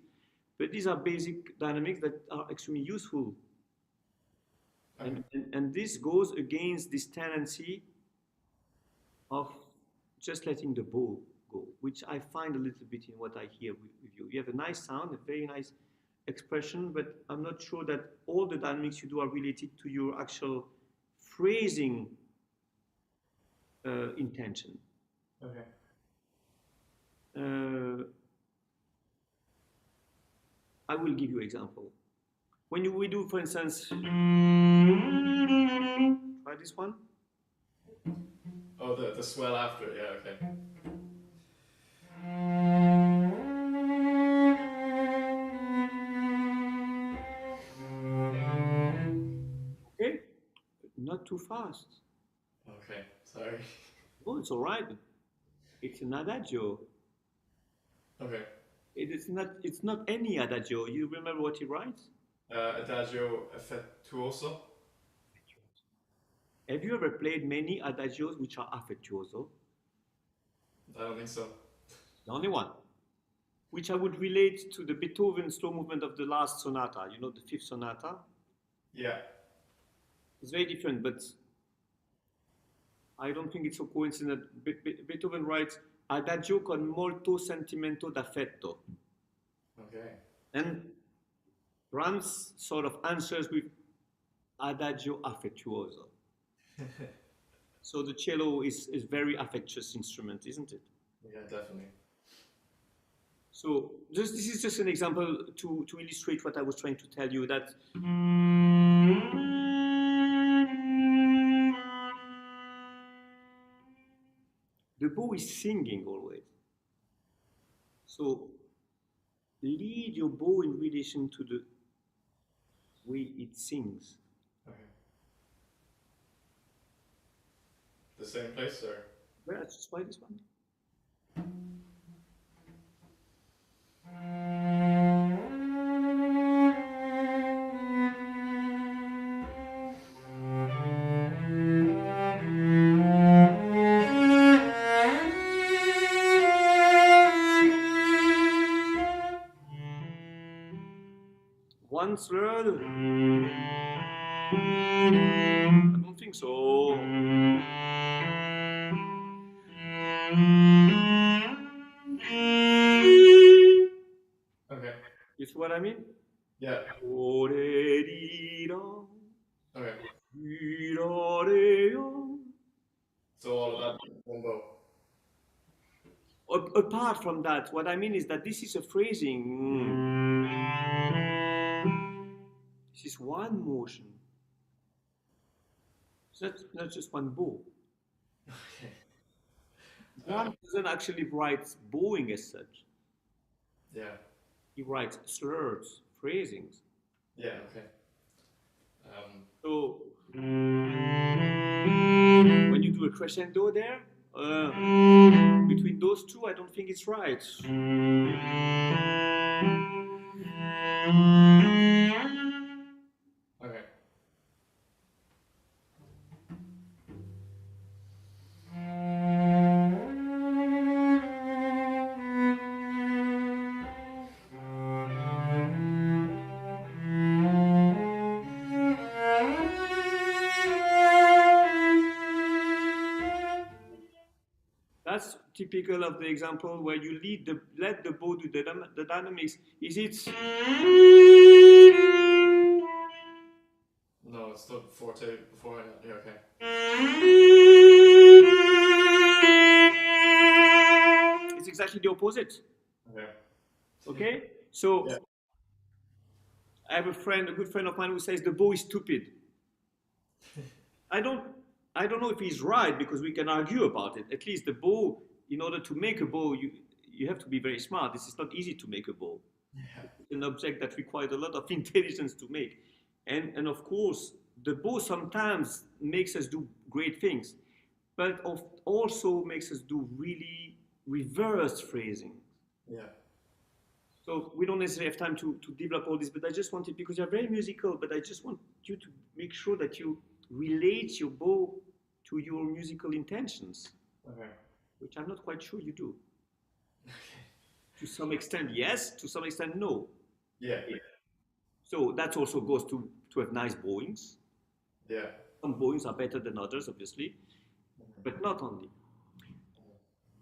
But these are basic dynamics that are extremely useful. Okay. And this goes against this tendency of just letting the bow go, which I find a little bit in what I hear with you. You have a nice sound, a very nice expression, but I'm not sure that all the dynamics you do are related to your actual phrasing intention. Okay. I will give you an example. When we do, for instance, try this one. Oh, the swell after, yeah, okay. Okay, not too fast. Okay, sorry. Oh, it's all right. It's an adagio. Okay. It's not any adagio. You remember what he writes? Adagio affettuoso. Have you ever played many adagios which are affettuoso? I don't think so. The only one, which I would relate to the Beethoven slow movement of the last sonata, you know, the fifth sonata. Yeah. It's very different, but I don't think it's a coincidence that Beethoven writes adagio con molto sentimento d'affetto. Okay. And Brahms sort of answers with adagio affettuoso. So the cello is very affectuous instrument, isn't it? Yeah, definitely. So this is just an example to illustrate what I was trying to tell you, that the bow is singing always. So lead your bow in relation to the way it sings. Okay. The same place, or? Well, let's just try this one. One third. I don't think so. Okay. You see what I mean? Yeah. Okay. So all of that one bow. Apart from that, what I mean is that this is a phrasing. This is one motion. It's not just one bow. Okay. One doesn't actually write bowing as such. Yeah. He writes slurs, phrasings. Yeah, okay. So when you do a crescendo there, between those two, I don't think it's right. Okay. typical of the example where you let the bow do the dynamics. Is it? No, it's the forte before. Yeah, okay. It's exactly the opposite. Okay. Okay? So Yeah. I have a good friend of mine who says the bow is stupid. I don't know if he's right, because we can argue about it. At least the bow, in order to make a bow, you have to be very smart. This is not easy to make a bow. Yeah. It's an object that requires a lot of intelligence to make. And of course, the bow sometimes makes us do great things, but also makes us do really reverse phrasing. Yeah. So we don't necessarily have time to develop all this, but I just wanted, because you're very musical, but I just want you to make sure that you relate your bow to your musical intentions, Okay. which I'm not quite sure you do. To some extent, yes. To some extent, no. Yeah. So that also goes to have nice bowings. Yeah. Some bowings are better than others, obviously, but not only.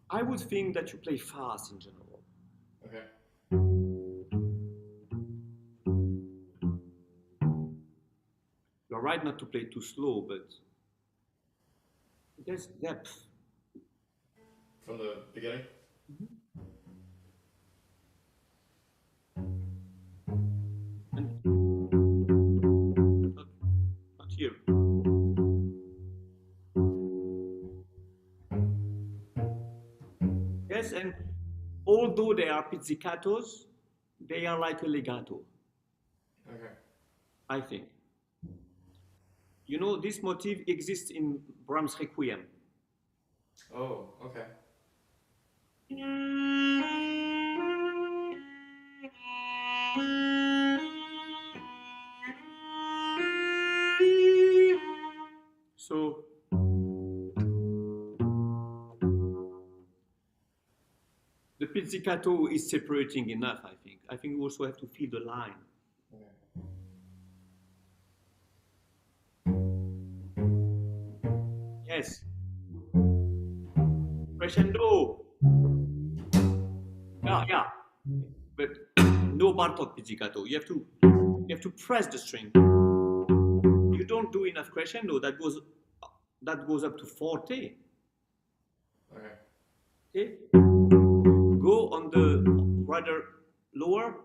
I would think that you play fast in general. Okay. You're right not to play too slow, but there's depth. From the beginning? And not here. Yes, and although they are pizzicatos, they are like a legato, Okay. I think. You know, this motif exists in Brahms' Requiem. Oh, okay. So the pizzicato is separating enough, I think. I think we also have to feel the line. Yes. Crescendo. Yeah. But no Bartok pizzicato. You have to press the string. You don't do enough crescendo. That goes up to forte. Okay. Go on the rather lower.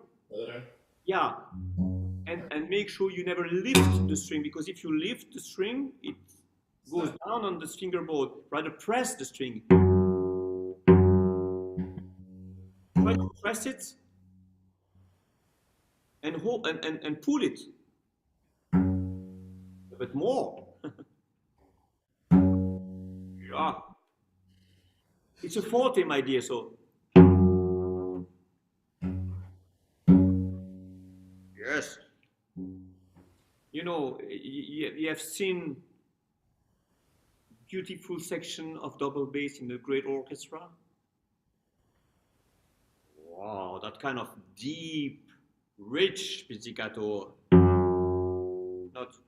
Yeah. And make sure you never lift the string, because if you lift the string, it goes down on the fingerboard. Rather press the string. Try to press it and hold and pull it. But more. Yeah. It's a forte, my dear, so. Yes. You know, you have seen beautiful section of double bass in a great orchestra. Wow, that kind of deep, rich pizzicato. Not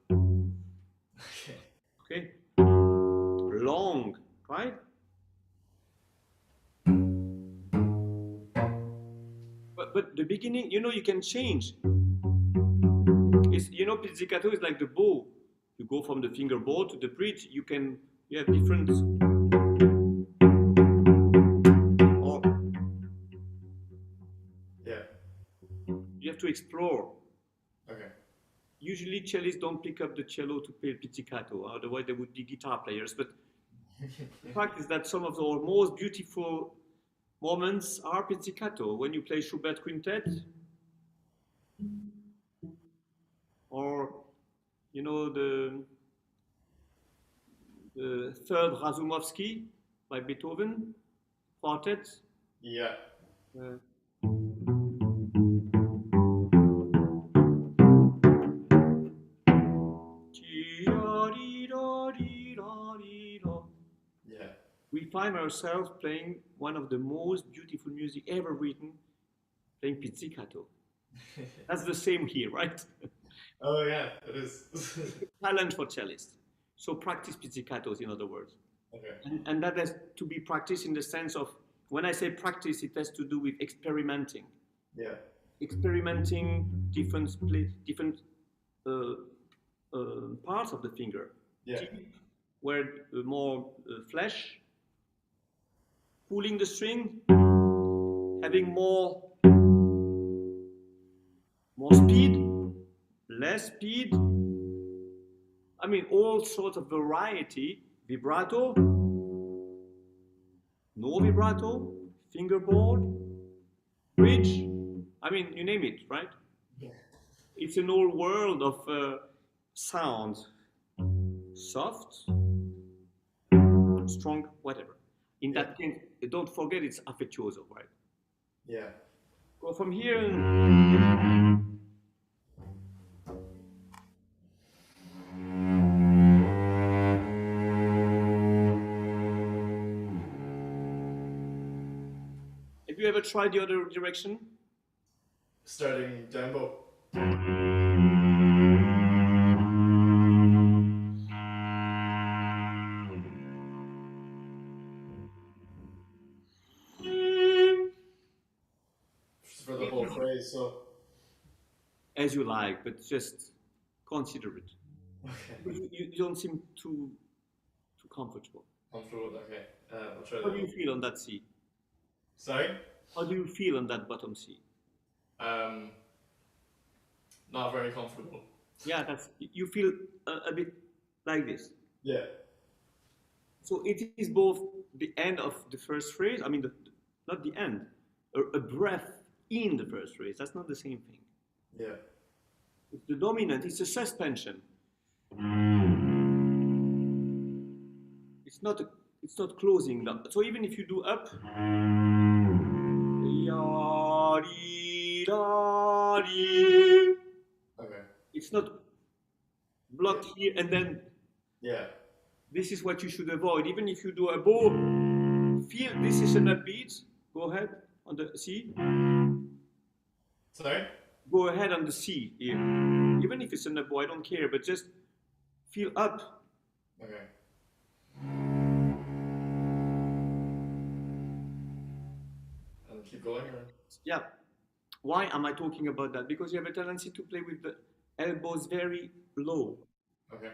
okay. Long, right? But the beginning, you know, you can change. You know, pizzicato is like the bow. You go from the fingerboard to the bridge. You have different. Or Yeah. you have to explore. Okay. Usually, cellists don't pick up the cello to play pizzicato. Otherwise, they would be guitar players. But the fact is that some of our most beautiful moments are pizzicato. When you play Schubert Quintet, or you know the third Razumovsky by Beethoven quartet. Yeah. Yeah. We find ourselves playing one of the most beautiful music ever written, playing pizzicato. That's the same here, right? Oh yeah, it is. Talent for cellists. So practice pizzicatos, in other words. Okay. And that has to be practiced in the sense of, when I say practice, it has to do with experimenting. Yeah. Experimenting different parts of the finger. Yeah. Tip, where more flesh, pulling the string, having more speed, less speed. I mean, all sorts of variety, vibrato, no vibrato, fingerboard, bridge. I mean, you name it, right? Yeah. It's an whole world of sounds, soft, strong, whatever. In that case, don't forget it's affettuoso, right? Yeah. Go from here and have you ever tried the other direction? Starting down bow. For the whole phrase, so. As you like, but just consider it. Okay. You don't seem too comfortable. Comfortable, okay. I'll try How do you that. feel on that C? Sorry? How do you feel on that bottom C? Not very comfortable. Yeah, you feel a bit like this. Yeah. So it is both the end of the first phrase, I mean, not the end, a breath in the first phrase. That's not the same thing. Yeah. It's the dominant, it's a suspension. It's not closing down. So even if you do up, Okay. it's not blocked here and then. Yeah. This is what you should avoid. Even if you do a bow, feel this is an upbeat. Go ahead on the C. Sorry? Go ahead on the C here. Even if it's an up bow, I don't care, but just feel up. Okay. And keep going, or? Yeah. Why am I talking about that? Because you have a tendency to play with the elbows very low, Okay.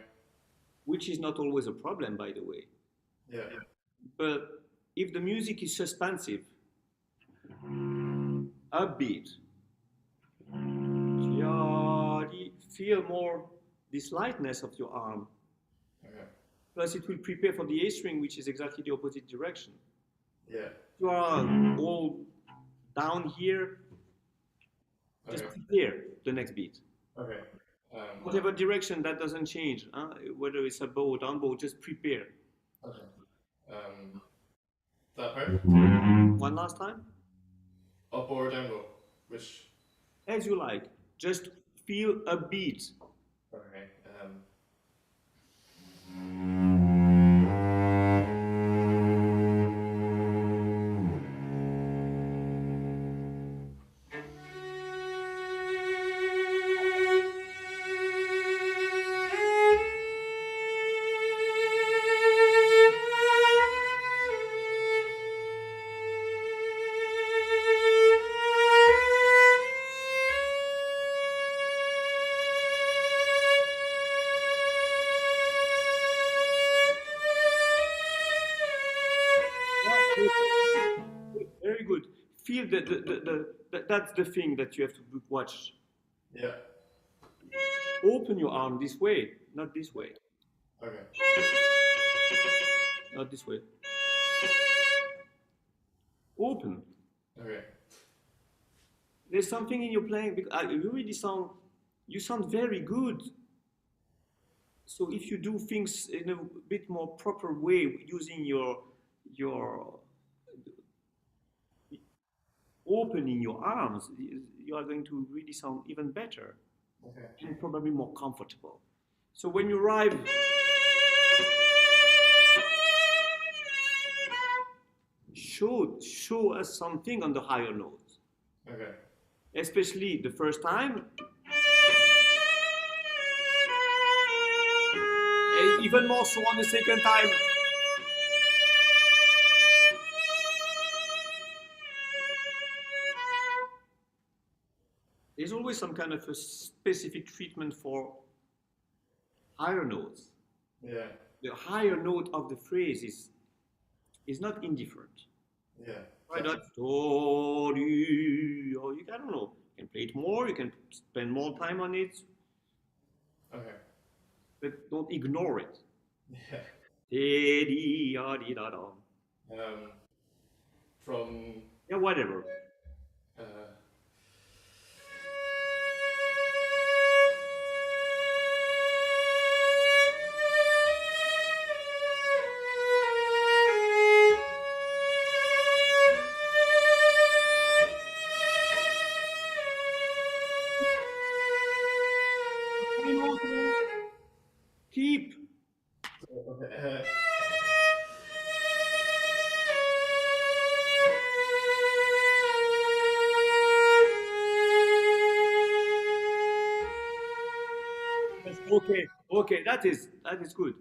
which is not always a problem, by the way. Yeah. But if the music is suspensive, upbeat, feel more this lightness of your arm. Okay. Plus, it will prepare for the A string, which is exactly the opposite direction. Yeah. You are all down here, just Okay. prepare the next beat. Okay. Whatever direction, that doesn't change. Whether it's a bow or down bow, just prepare. Okay. That part? One last time, Up or down bow? Which? as you like. Just feel a beat. Okay. Very good. Feel that's the thing that you have to watch. Yeah. Open your arm this way, not this way. Okay. Not this way. Open. Okay. There's something in your playing because you sound very good. So if you do things in a bit more proper way, using your opening your arms, you are going to really sound even better. Okay. And probably more comfortable. So when you arrive, show us something on the higher notes. Okay. Especially the first time. And even more so on the second time. always some kind of a specific treatment for higher notes. Yeah. The higher note of the phrase is not indifferent. Yeah. Right? Not do, do, or you, I don't know. You can play it more. You can spend more time on it, Okay. but don't ignore it. Yeah. Dee, dee, ah, dee, da, da. From Yeah, whatever. uh, Keep. okay. Okay, okay, that is good.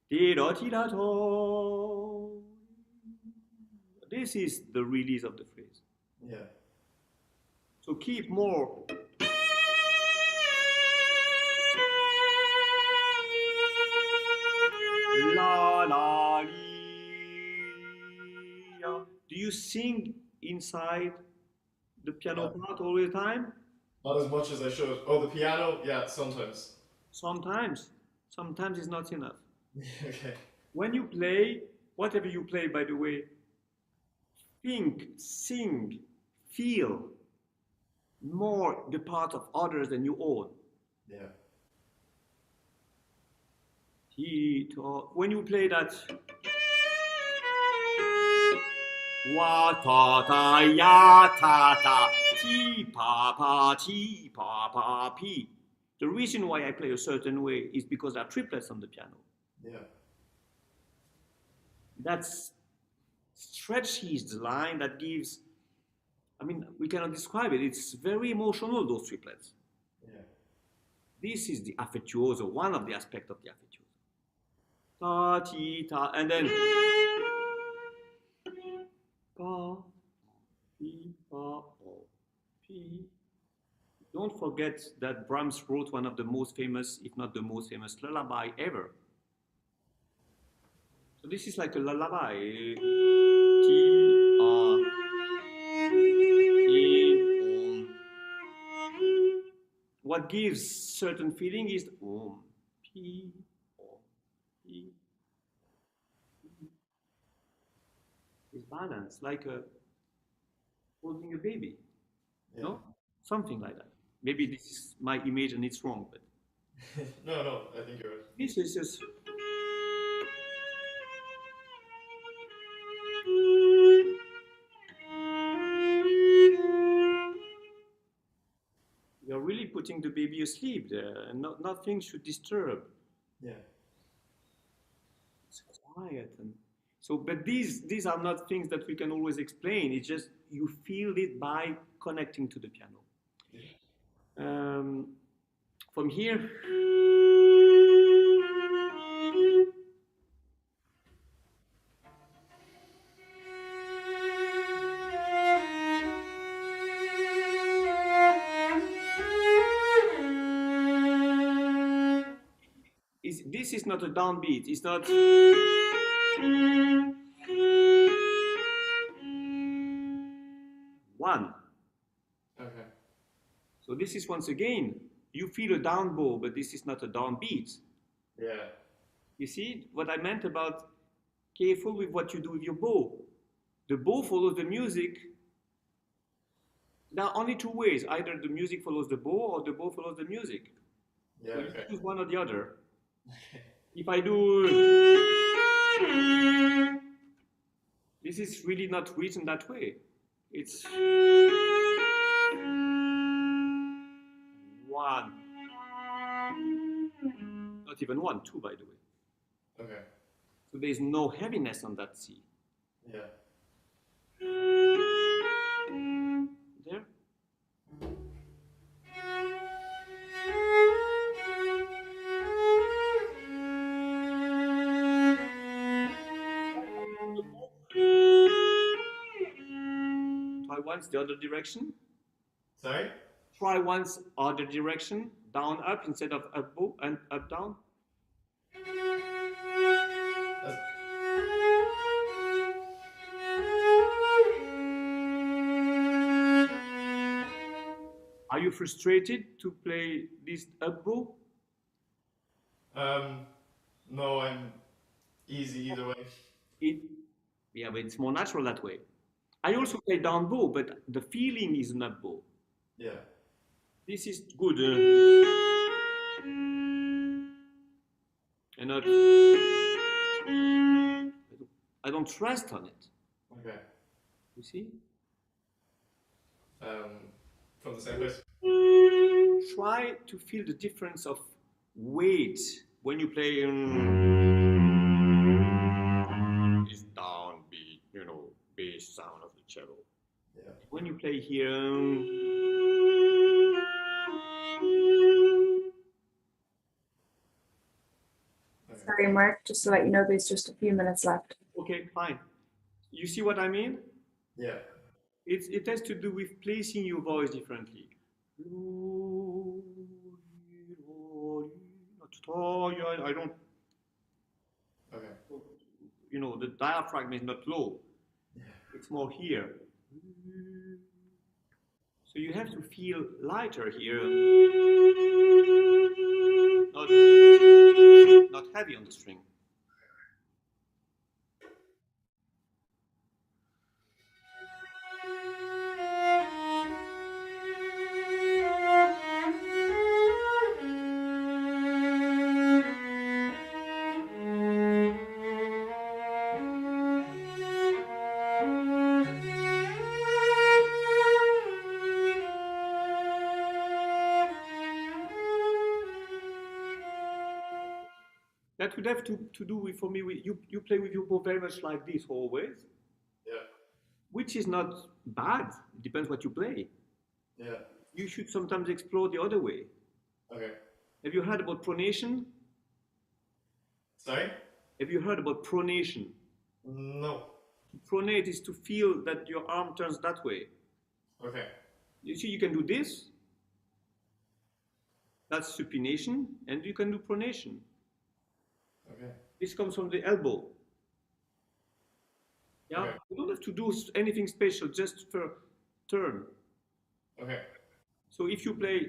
Dee, da, dee, da, da. This is the release of the phrase. Yeah. So keep more. La la lee. Do you sing inside the piano part all the time? Not as much as I should. Oh, the piano? Yeah, sometimes. Sometimes. Sometimes it's not enough. Okay. When you play, whatever you play, by the way, think, sing, feel more the part of others than your own. Yeah. When you play that wa ta ta ya ta ta ti pa pa pi. The reason why I play a certain way is because there are triplets on the piano. Yeah. That stretches the line, that gives, I mean, we cannot describe it. It's very emotional, those triplets. Yeah. This is the affettuoso, one of the aspects of the affettuoso. Ta, ti, ta, and then pa, pi, pa, o, pi. Don't forget that Brahms wrote one of the most famous, if not the most famous, lullaby ever. So this is like a lullaby. Ti, a, ti, om. What gives certain feeling is om, pi, o, pi. Is balance, like holding a baby. Yeah. No? Something like that. Maybe this is my image and it's wrong, but No, I think you're right. this is just. You're really putting the baby asleep there, and nothing should disturb. Yeah. It's quiet, and so. But these are not things that we can always explain. It's just you feel it by connecting to the piano. From here. This is not a downbeat. It's not. One. Okay. So this is once again, you feel a down bow, but this is not a downbeat. Yeah. You see what I meant about careful with what you do with your bow. The bow follows the music. There are only two ways. Either the music follows the bow or the bow follows the music. Yeah. So Okay. you choose one or the other. Okay. If I do, this is really not written that way. It's one, not even one, two, by the way. Okay. So there is no heaviness on that C. Yeah. There. Try once the other direction. Sorry? Try once other direction, down up instead of up bow and up down. Are you frustrated to play this up bow? No, I'm easy either way. Yeah, but it's more natural that way. I also play down bow, but the feeling is an up bow. Yeah. This is good. And not, I don't rest on it. Okay. You see? From the same place. Try to feel the difference of weight when you play this downbeat, bass sound of the cello. Yeah. When you play here, Sorry, Mark, just to let you know, there's just a few minutes left. okay, fine. You see what I mean? Yeah. It has to do with placing your voice differently. I don't. Okay. The diaphragm is not low. Yeah. It's more here. So you have to feel lighter here. Not heavy on the string. That would have to do with, for me, you play with your bow very much like this always. Yeah. Which is not bad. It depends what you play. Yeah. You should sometimes explore the other way. Okay. Have you heard about pronation? Sorry? Have you heard about pronation? No. Pronate is to feel that your arm turns that way. Okay. You see, you can do this. That's supination, and you can do pronation. Okay. This comes from the elbow. Yeah, Okay. you don't have to do anything special, just for turn. Okay. So if you play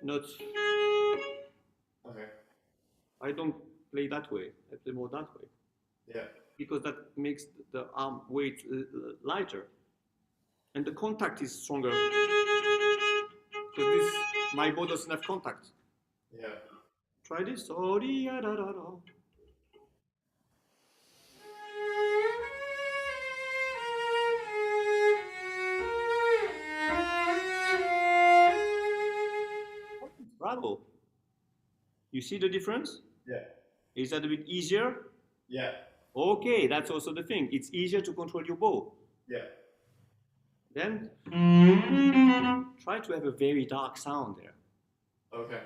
notes, Okay. I don't play that way. I play more that way Yeah. because that makes the arm weight lighter, and the contact is stronger. Because my bow doesn't have contact. Yeah. Try this. Oh, da, da, da, da. Bravo. You see the difference? Yeah. Is that a bit easier? Yeah. Okay, that's also the thing. It's easier to control your bow. Yeah. Then try to have a very dark sound there. Okay.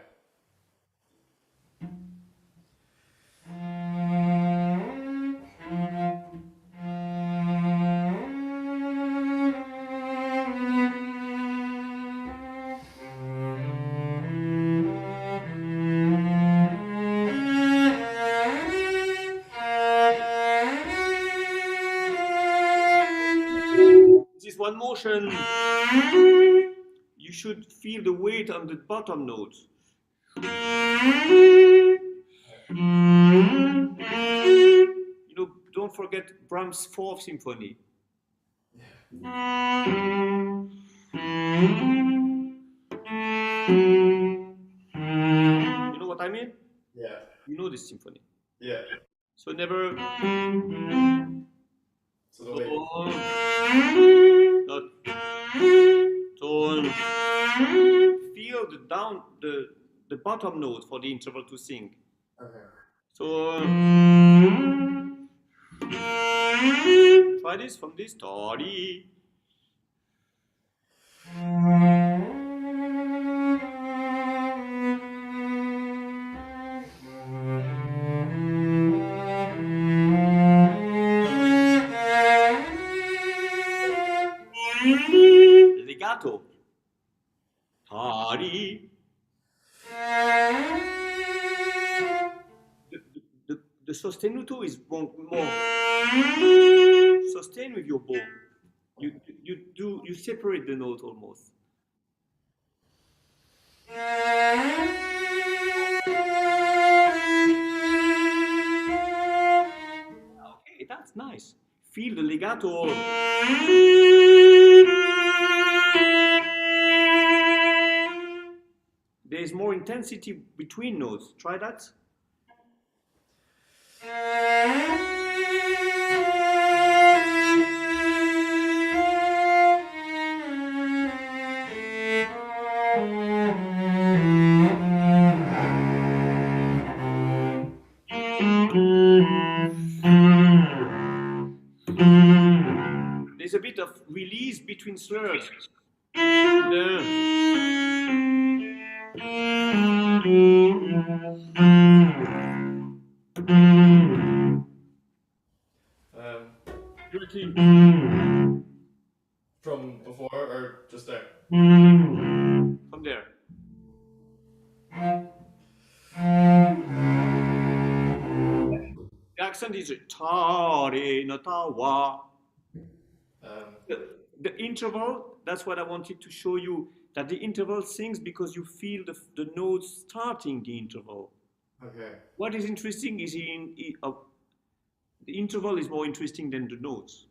This is one motion. You should feel the weight on the bottom note. Don't forget Brahms' Fourth Symphony. You know what I mean? Yeah. You know this symphony. Yeah. So never. So the way. Not tone. Feel the bottom note for the interval to sing. Okay. So try this from this story. legato. Tari. The sostenuto is more sustain with your bow. You separate the note almost. Okay, that's nice. Feel the legato. There's more intensity between notes. Try that. There's a bit of release between slurs. From before or just there? From there. The accent is ta re na ta wa. The interval, that's what I wanted to show you, that the interval sings because you feel the notes starting the interval. Okay. What is interesting is the interval is more interesting than the notes.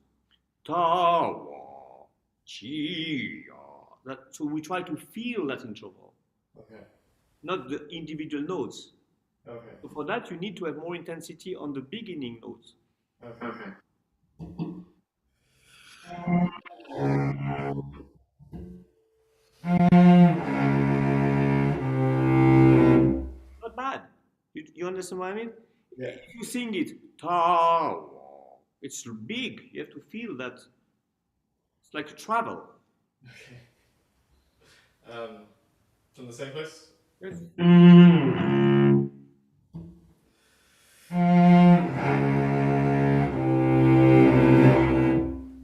Ta wa, chi ya. So we try to feel that interval, Okay. not the individual notes. Okay. So for that, you need to have more intensity on the beginning notes. Okay. Not bad. You understand what I mean? Yeah. If you sing it, ta, it's big. You have to feel that. It's like travel. Okay. From the same place? Yes.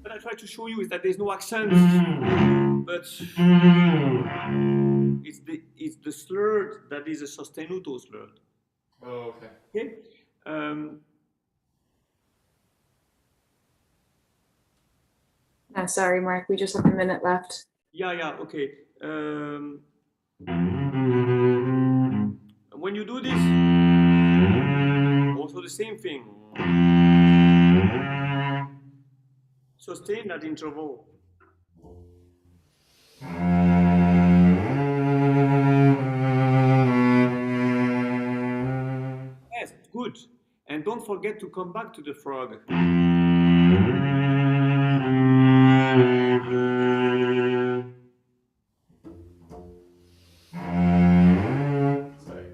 What I try to show you is that there's no accent, but it's the slur that is a sostenuto slur. Oh, okay. Okay. Sorry, Mark, we just have a minute left. Yeah, okay. When you do this, also the same thing. Sustain that interval. Yes, good. And don't forget to come back to the frog. Sorry.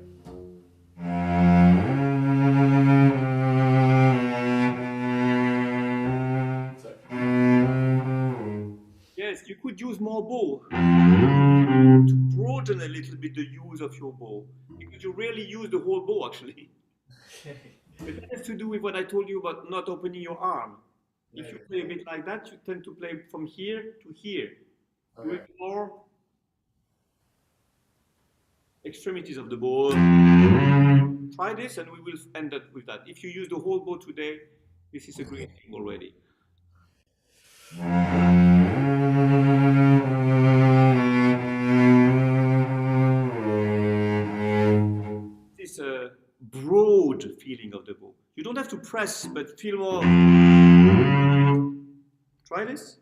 Yes, you could use more bow to broaden a little bit the use of your bow, because you rarely use the whole bow actually. But that has to do with what I told you about not opening your arm. If you play a bit like that, you tend to play from here to here. Do it more extremities of the bow. Try this and we will end up with that. If you use the whole bow today, this is a great thing already. This broad feeling of the bow. You don't have to press, but feel more. Try this.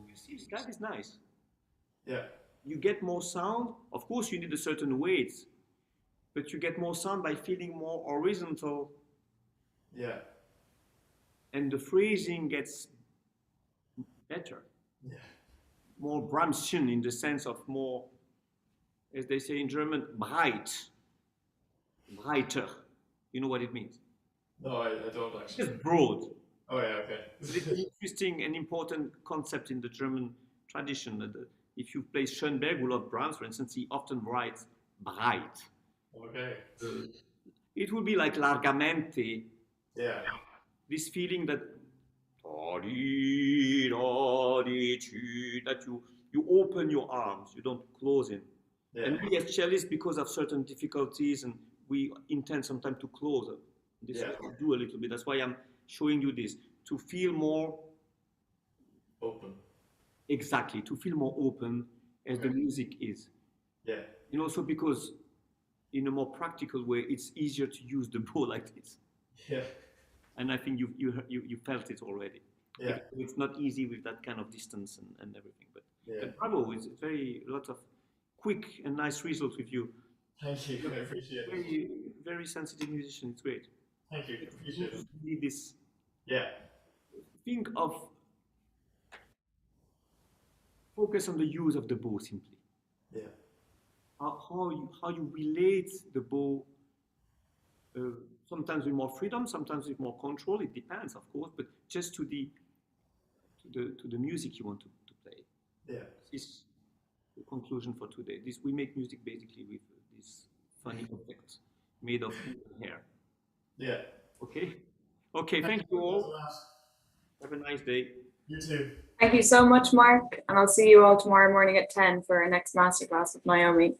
You see, that is nice. Yeah. You get more sound. Of course, you need a certain weight, but you get more sound by feeling more horizontal. Yeah. And the phrasing gets better. Yeah. More Brahmsian in the sense of more, as they say in German, breiter. You know what it means? No, I don't actually. Just broad. Oh yeah, okay. It's an interesting and important concept in the German tradition. if you play Schoenberg, who loves Brahms, for instance, he often writes bright. Okay. It would be like largamente, Yeah. this feeling that you open your arms, you don't close them. Yeah. And we as cellists, because of certain difficulties, and we intend sometimes to close it. This Yeah. is what I do a little bit. That's why I'm showing you this, to feel more Open. exactly, to feel more open as the music is. Yeah. And also because in a more practical way, it's easier to use the bow like this. Yeah. And I think you felt it already. Yeah. It's not easy with that kind of distance and everything, but Yeah. bravo, it's very a lot of quick and nice results with you. Thank you. I appreciate it. Very, very sensitive musician. It's great. Thank you. I appreciate it. Need this. Yeah. Think of focus on the use of the bow simply. Yeah. How you relate the bow. Sometimes with more freedom, sometimes with more control. It depends, of course, but just to the music you want to play. Yeah. This is the conclusion for today. We make music basically with these funny objects made of hair. Yeah. Okay. Okay. Thank you all. Have a nice day. You too. Thank you so much, Mark. And I'll see you all tomorrow morning at 10 for our next masterclass with Naomi.